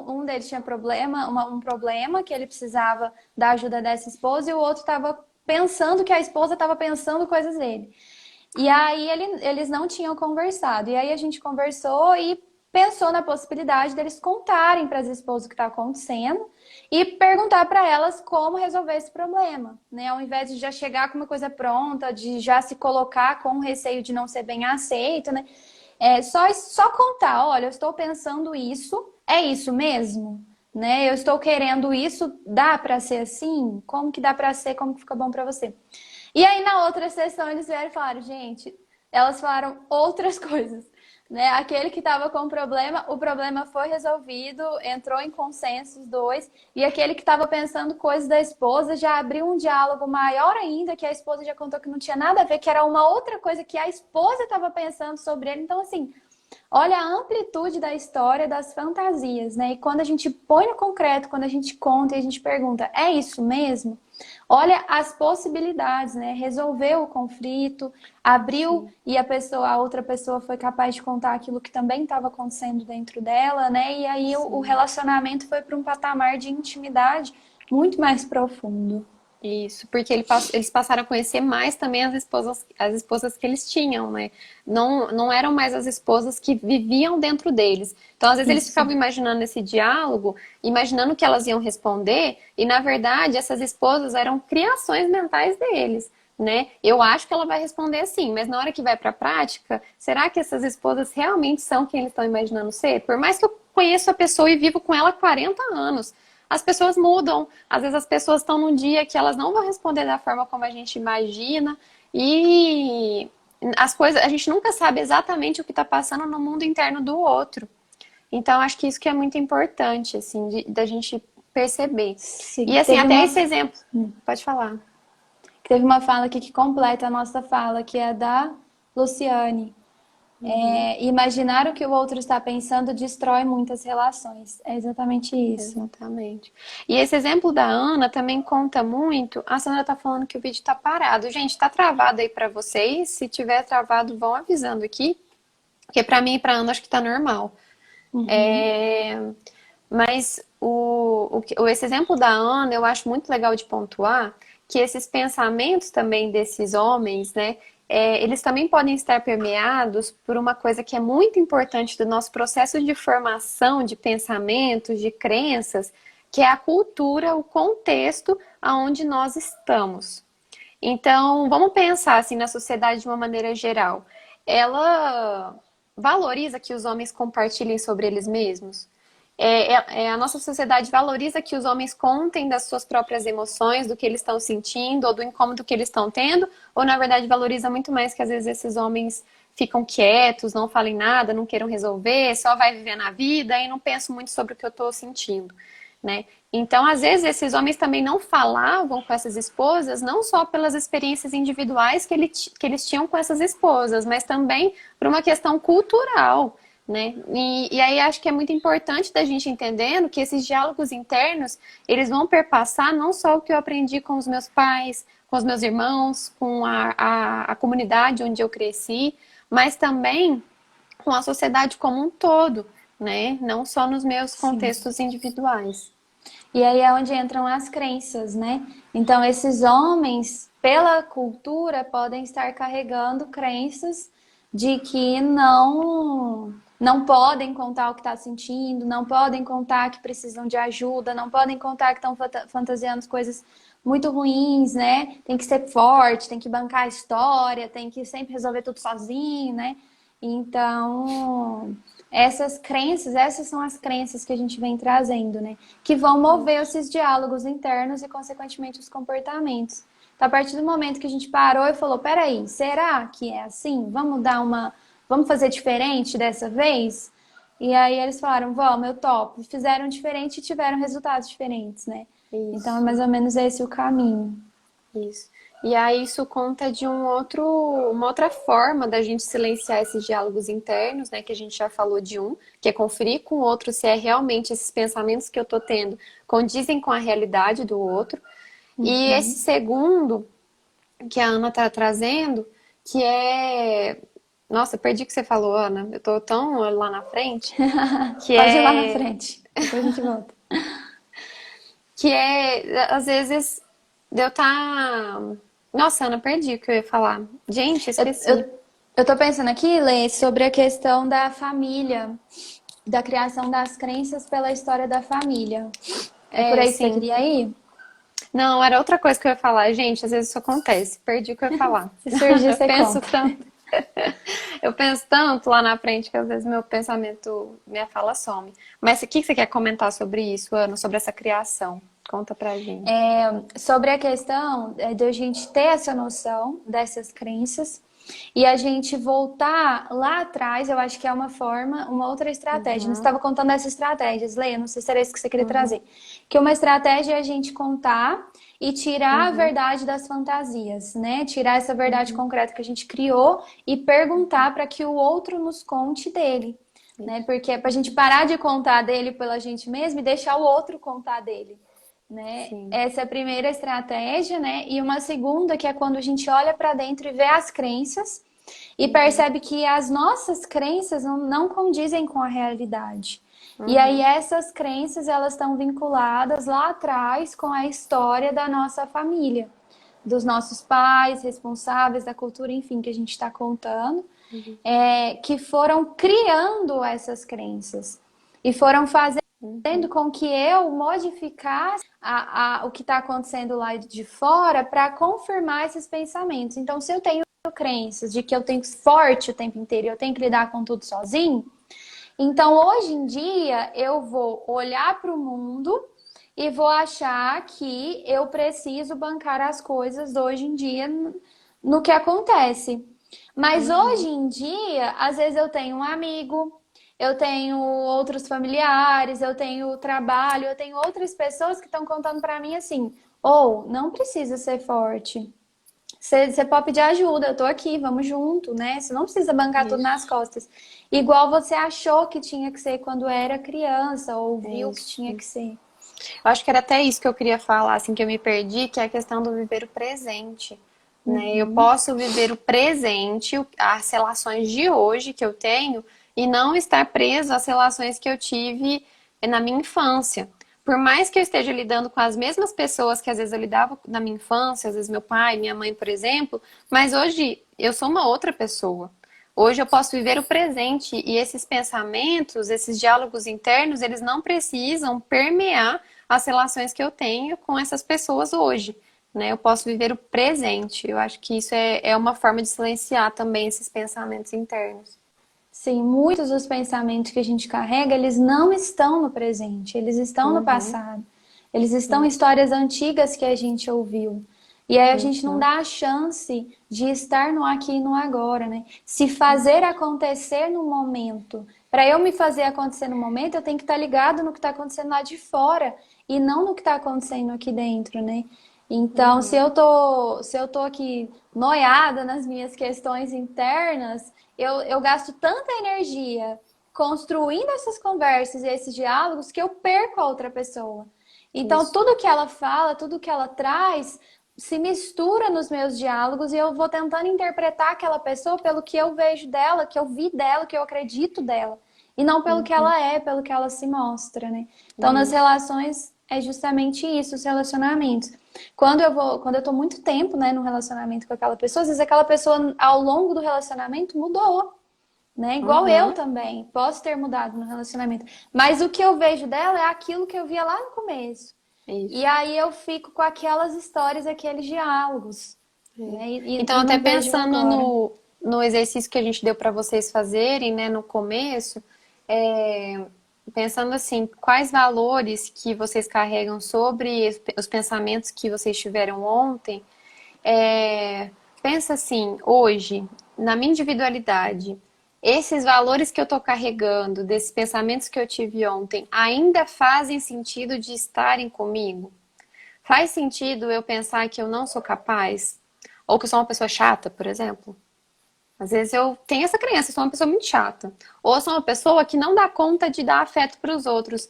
um deles tinha um problema que ele precisava da ajuda dessa esposa e o outro estava pensando que a esposa estava pensando coisas dele. E aí eles não tinham conversado. E aí a gente conversou e pensou na possibilidade deles contarem para as esposas o que está acontecendo e perguntar para elas como resolver esse problema, né? Ao invés de já chegar com uma coisa pronta, de já se colocar com receio de não ser bem aceito, né? Só contar, olha, eu estou pensando isso, é isso mesmo? Né? Eu estou querendo isso, dá para ser assim? Como que dá para ser? Como que fica bom para você? E aí na outra sessão eles vieram e falaram, gente, elas falaram outras coisas. Né? Aquele que estava com o problema foi resolvido, entrou em consenso os dois, e aquele que estava pensando coisas da esposa já abriu um diálogo maior ainda, que a esposa já contou que não tinha nada a ver, que era uma outra coisa que a esposa estava pensando sobre ele. Então, assim, olha a amplitude da história, das fantasias, né? E quando a gente põe no concreto, quando a gente conta e a gente pergunta, é isso mesmo? Olha as possibilidades, né? Resolveu o conflito, abriu. Sim. E a outra pessoa foi capaz de contar aquilo que também estava acontecendo dentro dela, né? E aí o relacionamento foi para um patamar de intimidade muito mais profundo. Isso, porque eles passaram a conhecer mais também as esposas que eles tinham, né? Não eram mais as esposas que viviam dentro deles. Então, às vezes, eles ficavam imaginando esse diálogo, imaginando que elas iam responder, e na verdade, essas esposas eram criações mentais deles, né? Eu acho que ela vai responder assim, mas na hora que vai para a prática, será que essas esposas realmente são quem eles estão imaginando ser? Por mais que eu conheça a pessoa e vivo com ela há 40 anos. As pessoas mudam, às vezes as pessoas estão num dia que elas não vão responder da forma como a gente imagina e as coisas, a gente nunca sabe exatamente o que está passando no mundo interno do outro. Então, acho que isso que é muito importante, assim, da gente perceber. Sim, e assim, até esse exemplo, pode falar. Teve uma fala aqui que completa a nossa fala, que é da Luciane. Uhum. Imaginar o que o outro está pensando destrói muitas relações. É exatamente isso. Exatamente. E esse exemplo da Ana também conta muito. A Sandra tá falando que o vídeo tá parado. Gente, tá travado aí pra vocês? Se tiver travado, vão avisando aqui, porque pra mim e pra Ana acho que tá normal. Uhum. É, mas esse exemplo da Ana eu acho muito legal de pontuar que esses pensamentos também desses homens, né, eles também podem estar permeados por uma coisa que é muito importante do nosso processo de formação de pensamentos, de crenças, que é a cultura, o contexto aonde nós estamos. Então, vamos pensar assim na sociedade de uma maneira geral. Ela valoriza que os homens compartilhem sobre eles mesmos? A nossa sociedade valoriza que os homens contem das suas próprias emoções, do que eles estão sentindo, ou do incômodo que eles estão tendo, ou na verdade valoriza muito mais que às vezes esses homens ficam quietos, não falem nada, não queiram resolver, só vai viver na vida e não pensam muito sobre o que eu estou sentindo, né? Então, às vezes, esses homens também não falavam com essas esposas, não só pelas experiências individuais que eles tinham com essas esposas, mas também por uma questão cultural, né? E aí acho que é muito importante da gente entendendo que esses diálogos internos, eles vão perpassar não só o que eu aprendi com os meus pais, com os meus irmãos, com a comunidade onde eu cresci, mas também com a sociedade como um todo, né? Não só nos meus Sim. contextos individuais. E aí é onde entram as crenças, né? Então, esses homens, pela cultura, podem estar carregando crenças de que não podem contar o que está sentindo, não podem contar que precisam de ajuda, não podem contar que estão fantasiando coisas muito ruins, né? Tem que ser forte, tem que bancar a história, tem que sempre resolver tudo sozinho, né? Então, essas são as crenças que a gente vem trazendo, né? Que vão mover esses diálogos internos e, consequentemente, os comportamentos. Então, a partir do momento que a gente parou e falou, peraí, será que é assim? Vamos fazer diferente dessa vez? E aí eles falaram, vamos, eu topo. Fizeram diferente e tiveram resultados diferentes, né? Então, é Isso, mais ou menos esse o caminho. isso. E aí isso conta de uma outra forma da gente silenciar esses diálogos internos, né? Que a gente já falou de um, que é conferir com o outro se é realmente esses pensamentos que eu tô tendo condizem com a realidade do outro. E esse Uhum. segundo que a Ana tá trazendo, que é. Nossa, eu perdi o que você falou, Ana. Eu tô tão lá na frente, que Pode ir lá na é frente. Depois a gente volta. às vezes, eu tá. Nossa, Ana, perdi o que eu ia falar. Gente, Eu, esqueci. eu, eu tô pensando aqui, Lê, sobre a questão da família, da criação das crenças pela história da família. É por É, aí que você sim. queria ir? Não, era outra coisa que eu ia falar. Gente, às vezes isso acontece. Perdi o que eu ia falar. Se surgir, Eu você penso conta. tanto. Eu penso tanto lá na frente que às vezes meu pensamento, minha fala some. Mas o que você quer comentar sobre isso, Ana? Sobre essa criação? Conta pra gente. Sobre a questão de a gente ter essa noção dessas crenças e a gente voltar lá atrás, eu acho que é uma forma, uma outra estratégia. Você Uhum, estava contando essas estratégias, Leia, não sei se era isso que você queria uhum, trazer. Que uma estratégia é a gente contar e tirar a uhum, verdade das fantasias, né? Tirar essa verdade uhum, concreta que a gente criou e perguntar para que o outro nos conte dele. Né? Porque é para a gente parar de contar dele pela gente mesmo e deixar o outro contar dele, né? sim. Essa é a primeira estratégia, né? E uma segunda que é quando a gente olha para dentro e vê as crenças e Uhum, percebe que as nossas crenças não condizem com a realidade. E aí uhum, essas crenças elas estão vinculadas lá atrás com a história da nossa família, dos nossos pais, responsáveis da cultura, enfim, que a gente está contando, uhum, que foram criando essas crenças e foram fazendo uhum, com que eu modificasse o que está acontecendo lá de fora para confirmar esses pensamentos. Então, se eu tenho crenças de que eu tenho que ser forte o tempo inteiro, eu tenho que lidar com tudo sozinho, então hoje em dia eu vou olhar para o mundo e vou achar que eu preciso bancar as coisas hoje em dia no que acontece. Mas hoje uhum. em dia, às vezes eu tenho um amigo, eu tenho outros familiares, eu tenho trabalho, eu tenho outras pessoas que estão contando para mim assim: ou não precisa ser forte. Você pode pedir ajuda, eu tô aqui, vamos junto, né? Você não precisa bancar tudo nas Isso, costas. Igual você achou que tinha que ser quando era criança, ou viu que tinha isso. que ser. Eu acho que era até isso que eu queria falar, assim, que eu me perdi, que é a questão do viver o presente, né? Eu Uhum, posso viver o presente, as relações de hoje que eu tenho, e não estar preso às relações que eu tive na minha infância. Por mais que eu esteja lidando com as mesmas pessoas que às vezes eu lidava na minha infância, às vezes meu pai, minha mãe, por exemplo, mas hoje eu sou uma outra pessoa. Hoje eu posso viver o presente e esses pensamentos, esses diálogos internos, eles não precisam permear as relações que eu tenho com essas pessoas hoje, né? Eu posso viver o presente. Eu acho que isso é uma forma de silenciar também esses pensamentos internos. sim, muitos dos pensamentos que a gente carrega, eles não estão no presente, eles estão no Uhum, passado. Eles estão em isso. histórias antigas que a gente ouviu. E aí a gente não Uhum, dá a chance de estar no aqui e no agora, né? Se fazer acontecer no momento. Para eu me fazer acontecer no momento, eu tenho que estar ligado no que está acontecendo lá de fora e não no que está acontecendo aqui dentro, né? Então, uhum, se eu tô aqui noiada nas minhas questões internas, eu gasto tanta energia construindo essas conversas e esses diálogos que eu perco a outra pessoa. Então, isso. tudo que ela fala, tudo que ela traz, se mistura nos meus diálogos e eu vou tentando interpretar aquela pessoa pelo que eu vejo dela, que eu vi dela, que eu acredito dela. E não pelo que Uhum, ela é, pelo que ela se mostra, né? Então, nas isso. relações é justamente isso, os relacionamentos. Quando eu tô muito tempo, né, no relacionamento com aquela pessoa, às vezes aquela pessoa ao longo do relacionamento mudou, né? Igual eu Uhum, também, posso ter mudado no relacionamento, mas o que eu vejo dela é aquilo que eu via lá no começo. E isso. aí eu fico com aquelas histórias, aqueles diálogos, É. né? Então, E até não vejo pensando agora. no exercício que a gente deu para vocês fazerem, né, no começo, é, pensando assim, quais valores que vocês carregam sobre os pensamentos que vocês tiveram ontem, é, pensa assim, hoje, na minha individualidade, esses valores que eu estou carregando, desses pensamentos que eu tive ontem, ainda fazem sentido de estarem comigo? Faz sentido eu pensar que eu não sou capaz? Ou que eu sou uma pessoa chata, por exemplo? Às vezes eu tenho essa crença, eu sou uma pessoa muito chata. Ou eu sou uma pessoa que não dá conta de dar afeto para os outros.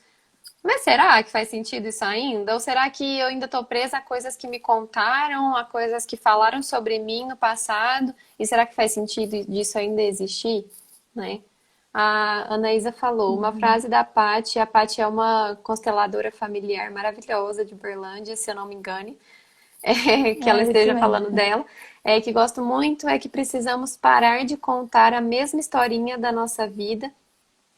Mas será que faz sentido isso ainda? Ou será que eu ainda estou presa a coisas que me contaram, a coisas que falaram sobre mim no passado? E será que faz sentido disso ainda existir? Né? A Anaísa falou uma Uhum. frase da Paty. A Paty é uma consteladora familiar maravilhosa de Uberlândia, se eu não me engane, que ela É isso esteja mesmo. falando dela. Que gosto muito é que precisamos parar de contar a mesma historinha da nossa vida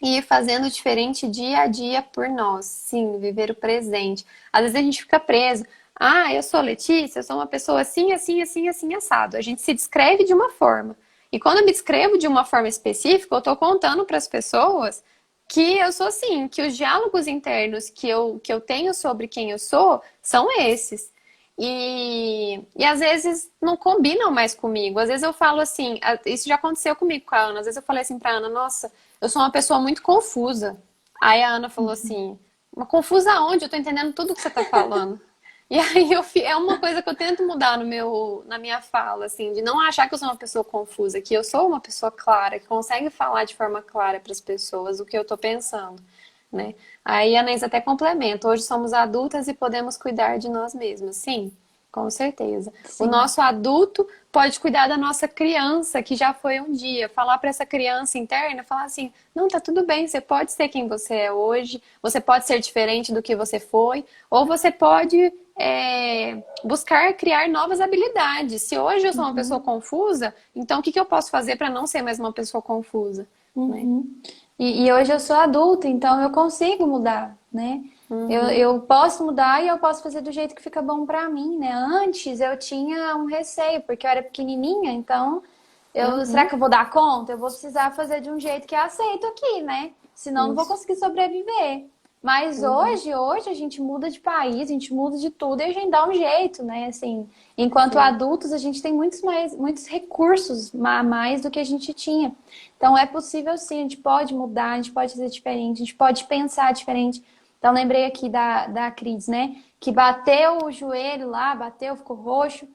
e ir fazendo diferente dia a dia por nós. Sim, viver o presente. Às vezes a gente fica preso. Ah, eu sou Letícia, eu sou uma pessoa assim, assim, assim, assim, assado. A gente se descreve de uma forma. E quando eu me descrevo de uma forma específica, eu estou contando para as pessoas que eu sou assim, que os diálogos internos que eu tenho sobre quem eu sou são esses. E às vezes não combinam mais comigo. Às vezes eu falo assim, isso já aconteceu comigo com a Ana. Às vezes eu falei assim pra Ana, nossa, eu sou uma pessoa muito confusa. Aí a Ana falou assim, mas confusa aonde? Eu tô entendendo tudo que você tá falando. E aí é uma coisa que eu tento mudar na minha fala, assim, de não achar que eu sou uma pessoa confusa, que eu sou uma pessoa clara, que consegue falar de forma clara para as pessoas o que eu tô pensando, né? Aí a Anaís até complementa, hoje somos adultas e podemos cuidar de nós mesmas. Sim, com certeza. O Sim. nosso adulto pode cuidar da nossa criança, que já foi um dia. Falar para essa criança interna, falar assim: não, tá tudo bem, você pode ser quem você é hoje, você pode ser diferente do que você foi, ou você pode buscar criar novas habilidades. Se hoje eu sou uma pessoa Uhum. confusa, então o que eu posso fazer para não ser mais uma pessoa confusa? Né? Uhum. E hoje eu sou adulta, então eu consigo mudar, né? Uhum, Eu posso mudar e eu posso fazer do jeito que fica bom pra mim, né? Antes eu tinha um receio, porque eu era pequenininha, então será uhum, que eu vou dar conta? Eu vou precisar fazer de um jeito que é aceito aqui, né? Senão eu não vou isso. conseguir sobreviver. Mas Uhum, hoje a gente muda de país, a gente muda de tudo e a gente dá um jeito, né? Assim, enquanto sim. adultos, a gente tem muitos recursos a mais do que a gente tinha. Então é possível sim, a gente pode mudar, a gente pode fazer diferente, a gente pode pensar diferente. Então lembrei aqui da Cris, né? Que bateu o joelho lá, bateu, ficou roxo.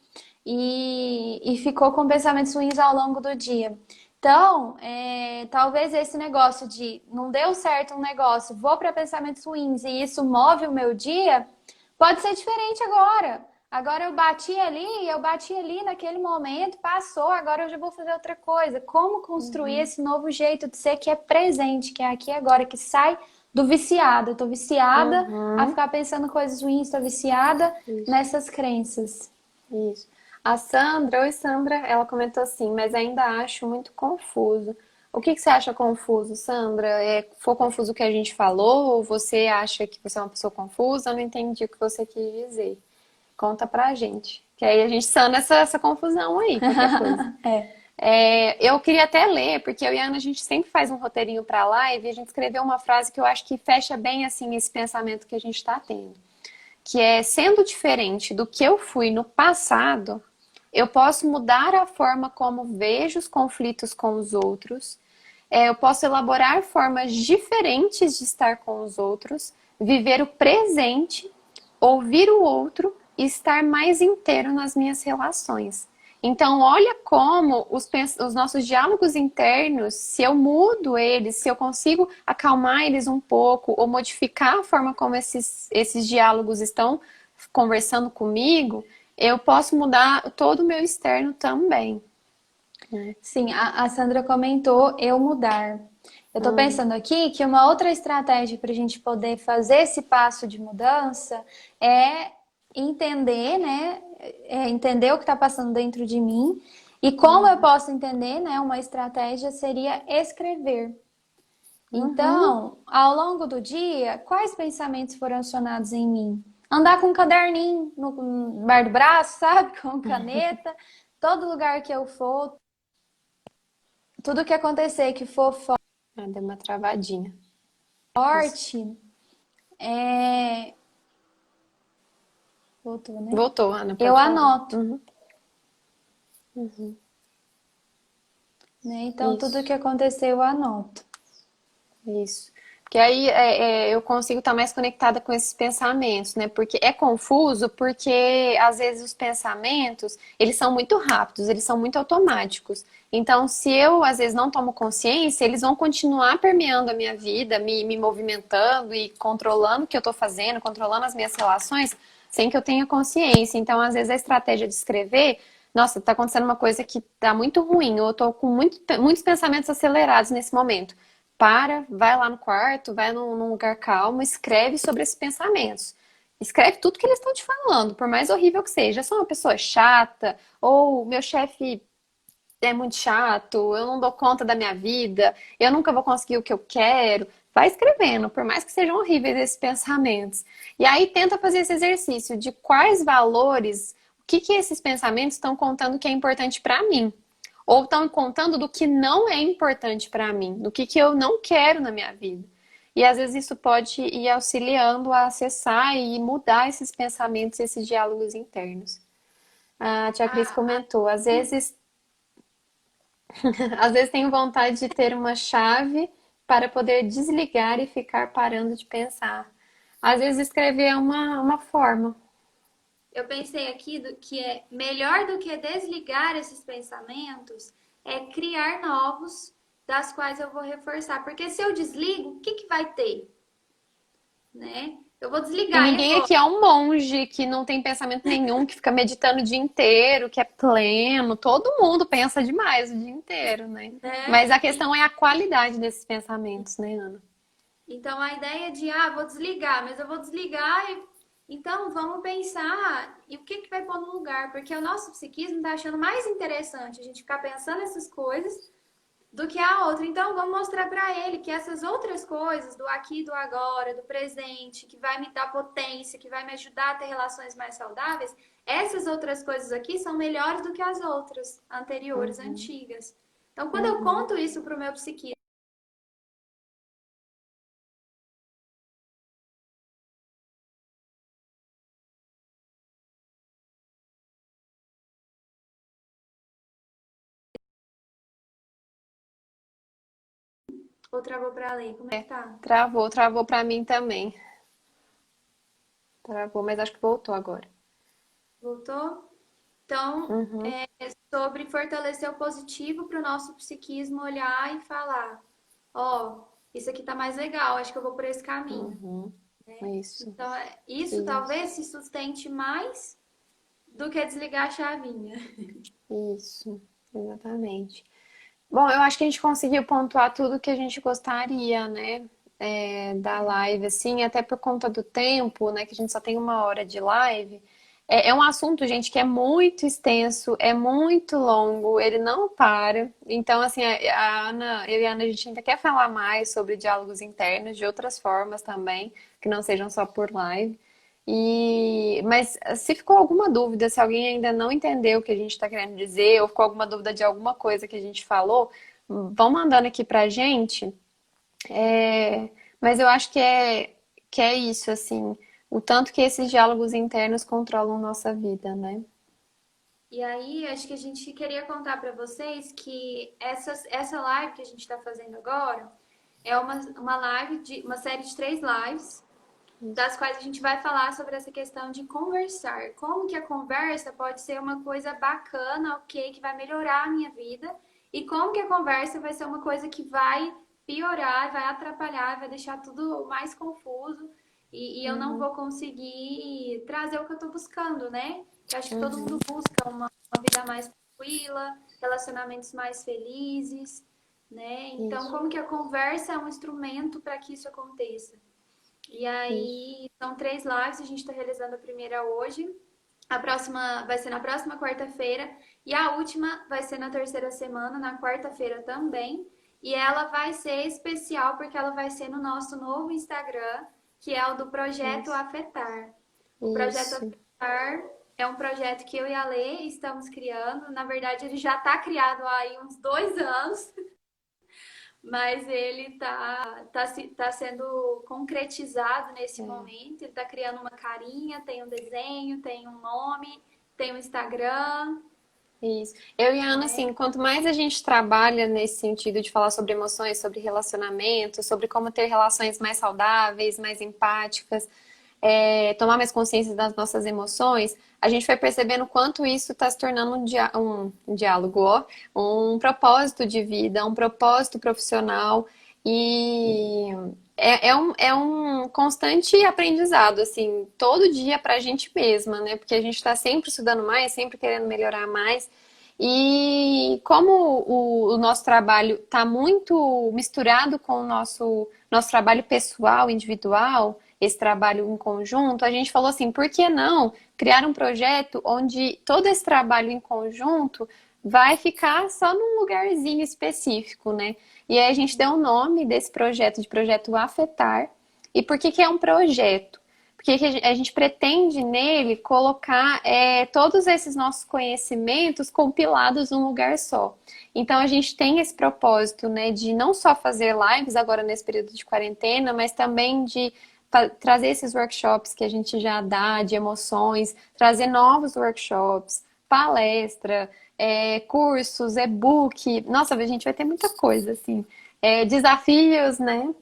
e ficou com pensamentos ruins ao longo do dia. Então, talvez esse negócio de não deu certo um negócio, vou para pensamentos ruins e isso move o meu dia, pode ser diferente agora. Agora eu bati ali naquele momento, passou, agora eu já vou fazer outra coisa. Como construir esse novo jeito de ser que é presente, que é aqui e agora, que sai do viciado. Eu tô viciada a Uhum. ficar pensando coisas ruins, tô viciada Isso. nessas crenças. Isso. A Sandra, oi Sandra, ela comentou assim, mas ainda acho muito confuso. O que que você acha confuso, Sandra? Foi confuso o que a gente falou ou você acha que você é uma pessoa confusa? Eu não entendi o que você quis dizer. Conta pra gente. Que aí a gente sana essa confusão aí, qualquer coisa. É. Eu queria até ler, porque eu e a Ana, a gente sempre faz um roteirinho pra live e a gente escreveu uma frase que eu acho que fecha bem assim esse pensamento que a gente está tendo. Que é, sendo diferente do que eu fui no passado, eu posso mudar a forma como vejo os conflitos com os outros, eu posso elaborar formas diferentes de estar com os outros, viver o presente, ouvir o outro e estar mais inteiro nas minhas relações. Então, olha como os nossos diálogos internos, se eu mudo eles, se eu consigo acalmar eles um pouco ou modificar a forma como esses diálogos estão conversando comigo, eu posso mudar todo o meu externo também. Sim, a Sandra comentou eu mudar. Eu tô Hum, pensando aqui que uma outra estratégia para a gente poder fazer esse passo de mudança é entender, né? Entender o que está passando dentro de mim. E como eu posso entender, né? Uma estratégia seria escrever. uhum, Então, ao longo do dia, quais pensamentos foram acionados em mim? Andar com um caderninho no bar do braço, sabe? Com caneta. Todo lugar que eu for, tudo que acontecer que for deu uma travadinha. Isso. forte, é... voltou, né? Voltou, Ana, Eu pode falar. anoto, Uhum, uhum. né? Então, tudo Isso. que acontecer eu anoto. Isso. Porque aí eu consigo estar mais conectada com esses pensamentos, né? Porque é confuso, porque às vezes os pensamentos, eles são muito rápidos, eles são muito automáticos. Então, se eu às vezes não tomo consciência, eles vão continuar permeando a minha vida, me movimentando e controlando o que eu estou fazendo, controlando as minhas relações, sem que eu tenha consciência. Então, às vezes a estratégia de escrever, nossa, está acontecendo uma coisa que está muito ruim, ou eu estou com muitos pensamentos acelerados nesse momento. Para, vai lá no quarto, vai num lugar calmo, escreve sobre esses pensamentos. Escreve tudo que eles estão te falando, por mais horrível que seja. Eu sou uma pessoa chata, ou meu chefe é muito chato, eu não dou conta da minha vida, eu nunca vou conseguir o que eu quero. Vai escrevendo, por mais que sejam horríveis esses pensamentos. E aí tenta fazer esse exercício de quais valores, o que que esses pensamentos estão contando que é importante para mim. Ou estão contando do que não é importante para mim, do que eu não quero na minha vida. E às vezes isso pode ir auxiliando a acessar e mudar esses pensamentos, esses diálogos internos. A tia Cris comentou, às vezes tenho vontade de ter uma chave para poder desligar e ficar parando de pensar. Às vezes escrever é uma forma. Eu pensei aqui que é melhor do que desligar esses pensamentos é criar novos, das quais eu vou reforçar. Porque se eu desligo, o que que vai ter, né? Eu vou E desligar e ninguém agora, aqui é um monge que não tem pensamento nenhum, que fica meditando o dia inteiro, que é pleno. Todo mundo pensa demais o dia inteiro, né? Mas né? a questão é a qualidade desses pensamentos, né, Ana? Então a ideia de, vou desligar, mas eu vou desligar e então vamos pensar e o que que vai pôr no lugar, porque o nosso psiquismo está achando mais interessante a gente ficar pensando essas coisas do que a outra. Então, vamos mostrar para ele que essas outras coisas, do aqui, do agora, do presente, que vai me dar potência, que vai me ajudar a ter relações mais saudáveis, essas outras coisas aqui são melhores do que as outras anteriores, Uhum, antigas. Então, quando eu uhum. conto isso para o meu psiquiatra, ou travou para a lei, como é que tá? Travou pra mim também. Travou, mas acho que voltou agora. Voltou? Então, Uhum, sobre fortalecer o positivo para o nosso psiquismo olhar e falar, ó, isso aqui tá mais legal, acho que eu vou por esse caminho. uhum. Isso, Então, isso talvez isso, se sustente mais do que desligar a chavinha. isso, exatamente. Bom, eu acho que a gente conseguiu pontuar tudo que a gente gostaria, né? Da live, assim, até por conta do tempo, né? Que a gente só tem 1 hora de live. É um assunto, gente, que é muito extenso, é muito longo, ele não para. Então, assim, a Ana, eu e a Ana, a gente ainda quer falar mais sobre diálogos internos de outras formas também, que não sejam só por live. Mas se ficou alguma dúvida, se alguém ainda não entendeu o que a gente está querendo dizer, ou ficou alguma dúvida de alguma coisa que a gente falou, vão mandando aqui pra gente. Mas eu acho que é isso, assim, o tanto que esses diálogos internos controlam nossa vida, né? E aí, acho que a gente queria contar para vocês que essa live que a gente está fazendo agora é uma live de uma série de 3 lives, Isso. das quais a gente vai falar sobre essa questão de conversar. Como que a conversa pode ser uma coisa bacana, ok, que vai melhorar a minha vida, e como que a conversa vai ser uma coisa que vai piorar, vai atrapalhar, vai deixar tudo mais confuso, e eu não Uhum, vou conseguir trazer o que eu estou buscando, né? Que eu acho que todo mundo uhum, busca uma vida mais tranquila, relacionamentos mais felizes, né? Então, isso, como que a conversa é um instrumento para que isso aconteça? E isso, aí, são 3 lives, a gente está realizando a primeira hoje. A próxima vai ser na próxima quarta-feira. E a última vai ser na terceira semana, na quarta-feira também. E ela vai ser especial porque ela vai ser no nosso novo Instagram, que é o do Projeto isso, Afetar. O Projeto isso. Afetar é um projeto que eu e a Lê estamos criando. Na verdade, ele já está criado há aí uns 2 anos. Mas ele tá sendo concretizado nesse É. momento. Ele está criando uma carinha, tem um desenho, tem um nome, tem um Instagram, Isso. Eu e a Ana, né? assim, quanto mais a gente trabalha nesse sentido de falar sobre emoções, sobre relacionamento, sobre como ter relações mais saudáveis, mais empáticas, tomar mais consciência das nossas emoções, a gente foi percebendo o quanto isso está se tornando um diálogo, ó, um propósito de vida, um propósito profissional e é um constante aprendizado, assim, todo dia para a gente mesma, né? Porque a gente está sempre estudando mais, sempre querendo melhorar mais. E como o nosso trabalho está muito misturado com o nosso trabalho pessoal, individual, esse trabalho em conjunto, a gente falou assim, por que não criar um projeto onde todo esse trabalho em conjunto vai ficar só num lugarzinho específico, né? E aí a gente deu o nome desse projeto de Projeto Afetar. E por que que é um projeto? Porque a gente pretende nele colocar todos esses nossos conhecimentos compilados num lugar só. Então a gente tem esse propósito, né, de não só fazer lives agora nesse período de quarentena, mas também de trazer esses workshops que a gente já dá de emoções, trazer novos workshops, palestra, cursos, e-book. Nossa, a gente vai ter muita coisa, assim. Desafios, né?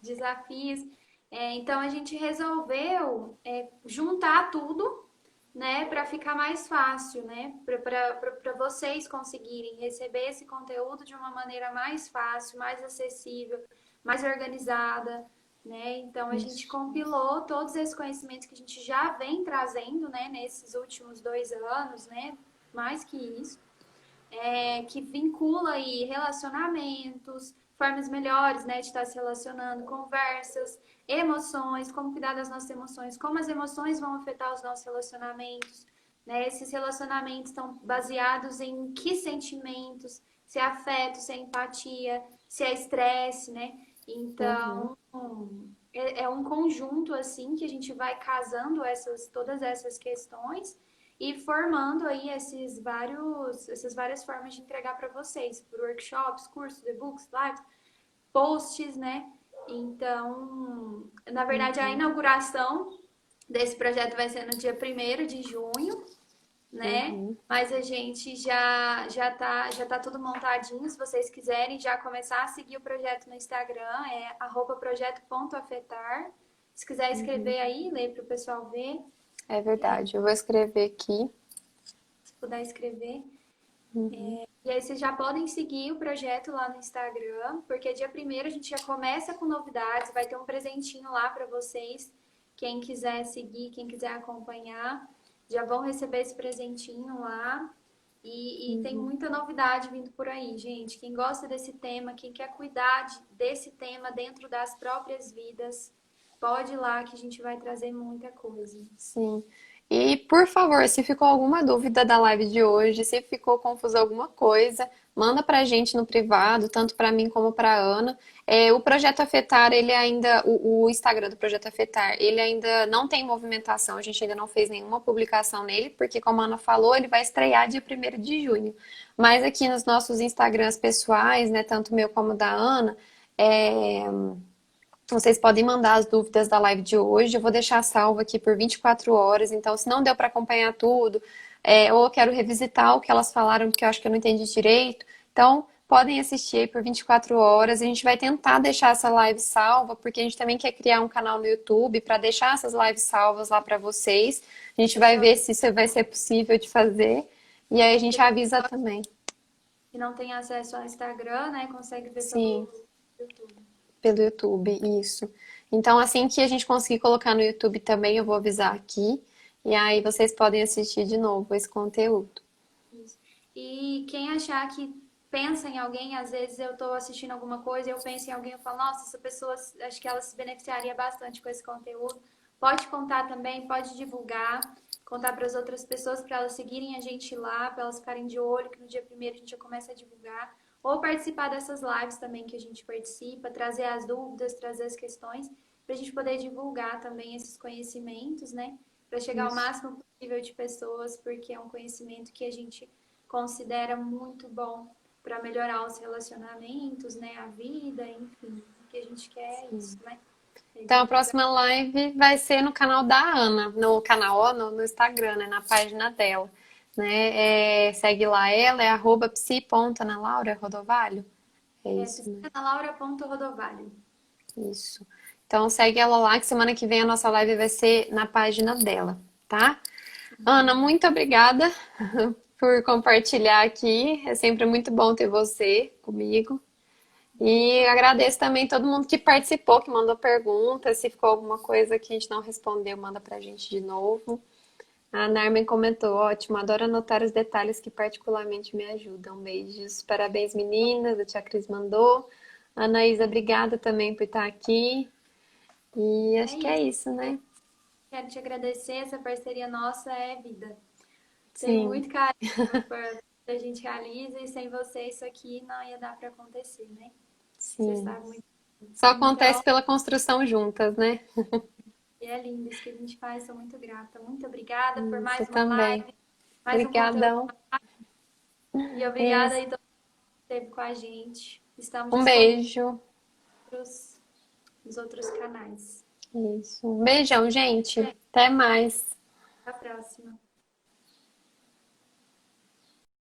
Desafios. Então a gente resolveu juntar tudo, né, para ficar mais fácil, né, para vocês conseguirem receber esse conteúdo de uma maneira mais fácil, mais acessível, mais organizada, né? Então a gente Isso. compilou todos esses conhecimentos que a gente já vem trazendo, né, nesses últimos 2 anos, né, mais que isso, que vincula aí relacionamentos, formas melhores, né, de estar se relacionando, conversas, emoções, como cuidar das nossas emoções, como as emoções vão afetar os nossos relacionamentos, né? Esses relacionamentos estão baseados em que sentimentos, se é afeto, se é empatia, se é estresse, né? Uhum. Então, é um conjunto assim que a gente vai casando todas essas questões e formando aí essas várias formas de entregar para vocês, por workshops, cursos, e-books, lives, posts, né? Então, na verdade, a Uhum. inauguração desse projeto vai ser no dia 1º de junho, né? Uhum. Mas a gente já tá tudo montadinho. Se vocês quiserem já começar a seguir o projeto no Instagram, é @projeto.afetar. Se quiser Uhum. escrever aí, ler para o pessoal ver. É verdade. Eu vou escrever aqui. puder escrever. Uhum. E aí vocês já podem seguir o projeto lá no Instagram, porque dia 1º a gente já começa com novidades, vai ter um presentinho lá para vocês. Quem quiser seguir, quem quiser acompanhar, já vão receber esse presentinho lá. E tem Uhum. muita novidade vindo por aí, gente. Quem gosta desse tema, quem quer cuidar desse tema dentro das próprias vidas, pode ir lá que a gente vai trazer muita coisa. Sim. E, por favor, se ficou alguma dúvida da live de hoje, se ficou confusa alguma coisa, manda pra gente no privado, tanto pra mim como pra Ana. O Projeto Afetar, ele ainda, o Instagram do Projeto Afetar, ele ainda não tem movimentação, a gente ainda não fez nenhuma publicação nele, porque, como a Ana falou, ele vai estrear dia 1º de junho. Mas aqui nos nossos Instagrams pessoais, né, tanto o meu como o da Ana, é, vocês podem mandar as dúvidas da live de hoje. Eu vou deixar salvo aqui por 24 horas. Então, se não deu para acompanhar tudo, ou eu quero revisitar o que elas falaram, porque eu acho que eu não entendi direito. Então, podem assistir aí por 24 horas. A gente vai tentar deixar essa live salva, porque a gente também quer criar um canal no YouTube para deixar essas lives salvas lá para vocês. A gente vai ver se isso vai ser possível de fazer. E aí a gente avisa também. Que não tem acesso ao Instagram, né? Consegue ver Sim. pelo YouTube. Pelo YouTube, isso. Então, assim que a gente conseguir colocar no YouTube também, eu vou avisar aqui. E aí vocês podem assistir de novo esse conteúdo. Isso. E quem achar que pensa em alguém, às vezes eu estou assistindo alguma coisa e eu penso em alguém, eu falo, nossa, essa pessoa, acho que ela se beneficiaria bastante com esse conteúdo. Pode contar também, pode divulgar, contar para as outras pessoas, para elas seguirem a gente lá, para elas ficarem de olho, que no dia 1º a gente já começa a divulgar. Ou participar dessas lives também que a gente participa, trazer as dúvidas, trazer as questões, para a gente poder divulgar também esses conhecimentos, né? Para chegar ao Isso. máximo possível de pessoas, porque é um conhecimento que a gente considera muito bom para melhorar os relacionamentos, né? A vida, enfim. O que a gente quer é isso, né? É Então, a divulgar. próxima live vai ser no canal da Ana, no canal, ó, no Instagram, né, na página dela. Né? Segue lá ela, é @psi.analaura Rodovalho. É É isso, né? psicanalaura.rodovalho. Isso. Então, segue ela lá, que semana que vem a nossa live vai ser na página dela, tá? Ana, muito obrigada por compartilhar aqui. É sempre muito bom ter você comigo. E agradeço também todo mundo que participou, que mandou perguntas. Se ficou alguma coisa que a gente não respondeu, manda pra gente de novo. A Narmen comentou, ótimo, adoro anotar os detalhes que particularmente me ajudam. Beijos, parabéns meninas, a tia Cris mandou. Anaísa, obrigada também por estar aqui. E É acho que é isso. isso, né? Quero te agradecer. Essa parceria nossa é vida. Tenho Sim, muito carinho por a gente realiza e sem você isso aqui não ia dar para acontecer, né? Você sim. sabe muito. Só acontece Então, pela construção juntas, né? é lindo isso que a gente faz. Sou muito grata. Muito obrigada por Você mais uma também. live, mais um conteúdo. Obrigadão. E obrigada Isso. aí todo mundo que esteve com a gente. Estamos Um disponíveis beijo. nos outros canais. Isso. Um beijão, gente. Até mais. Até a próxima.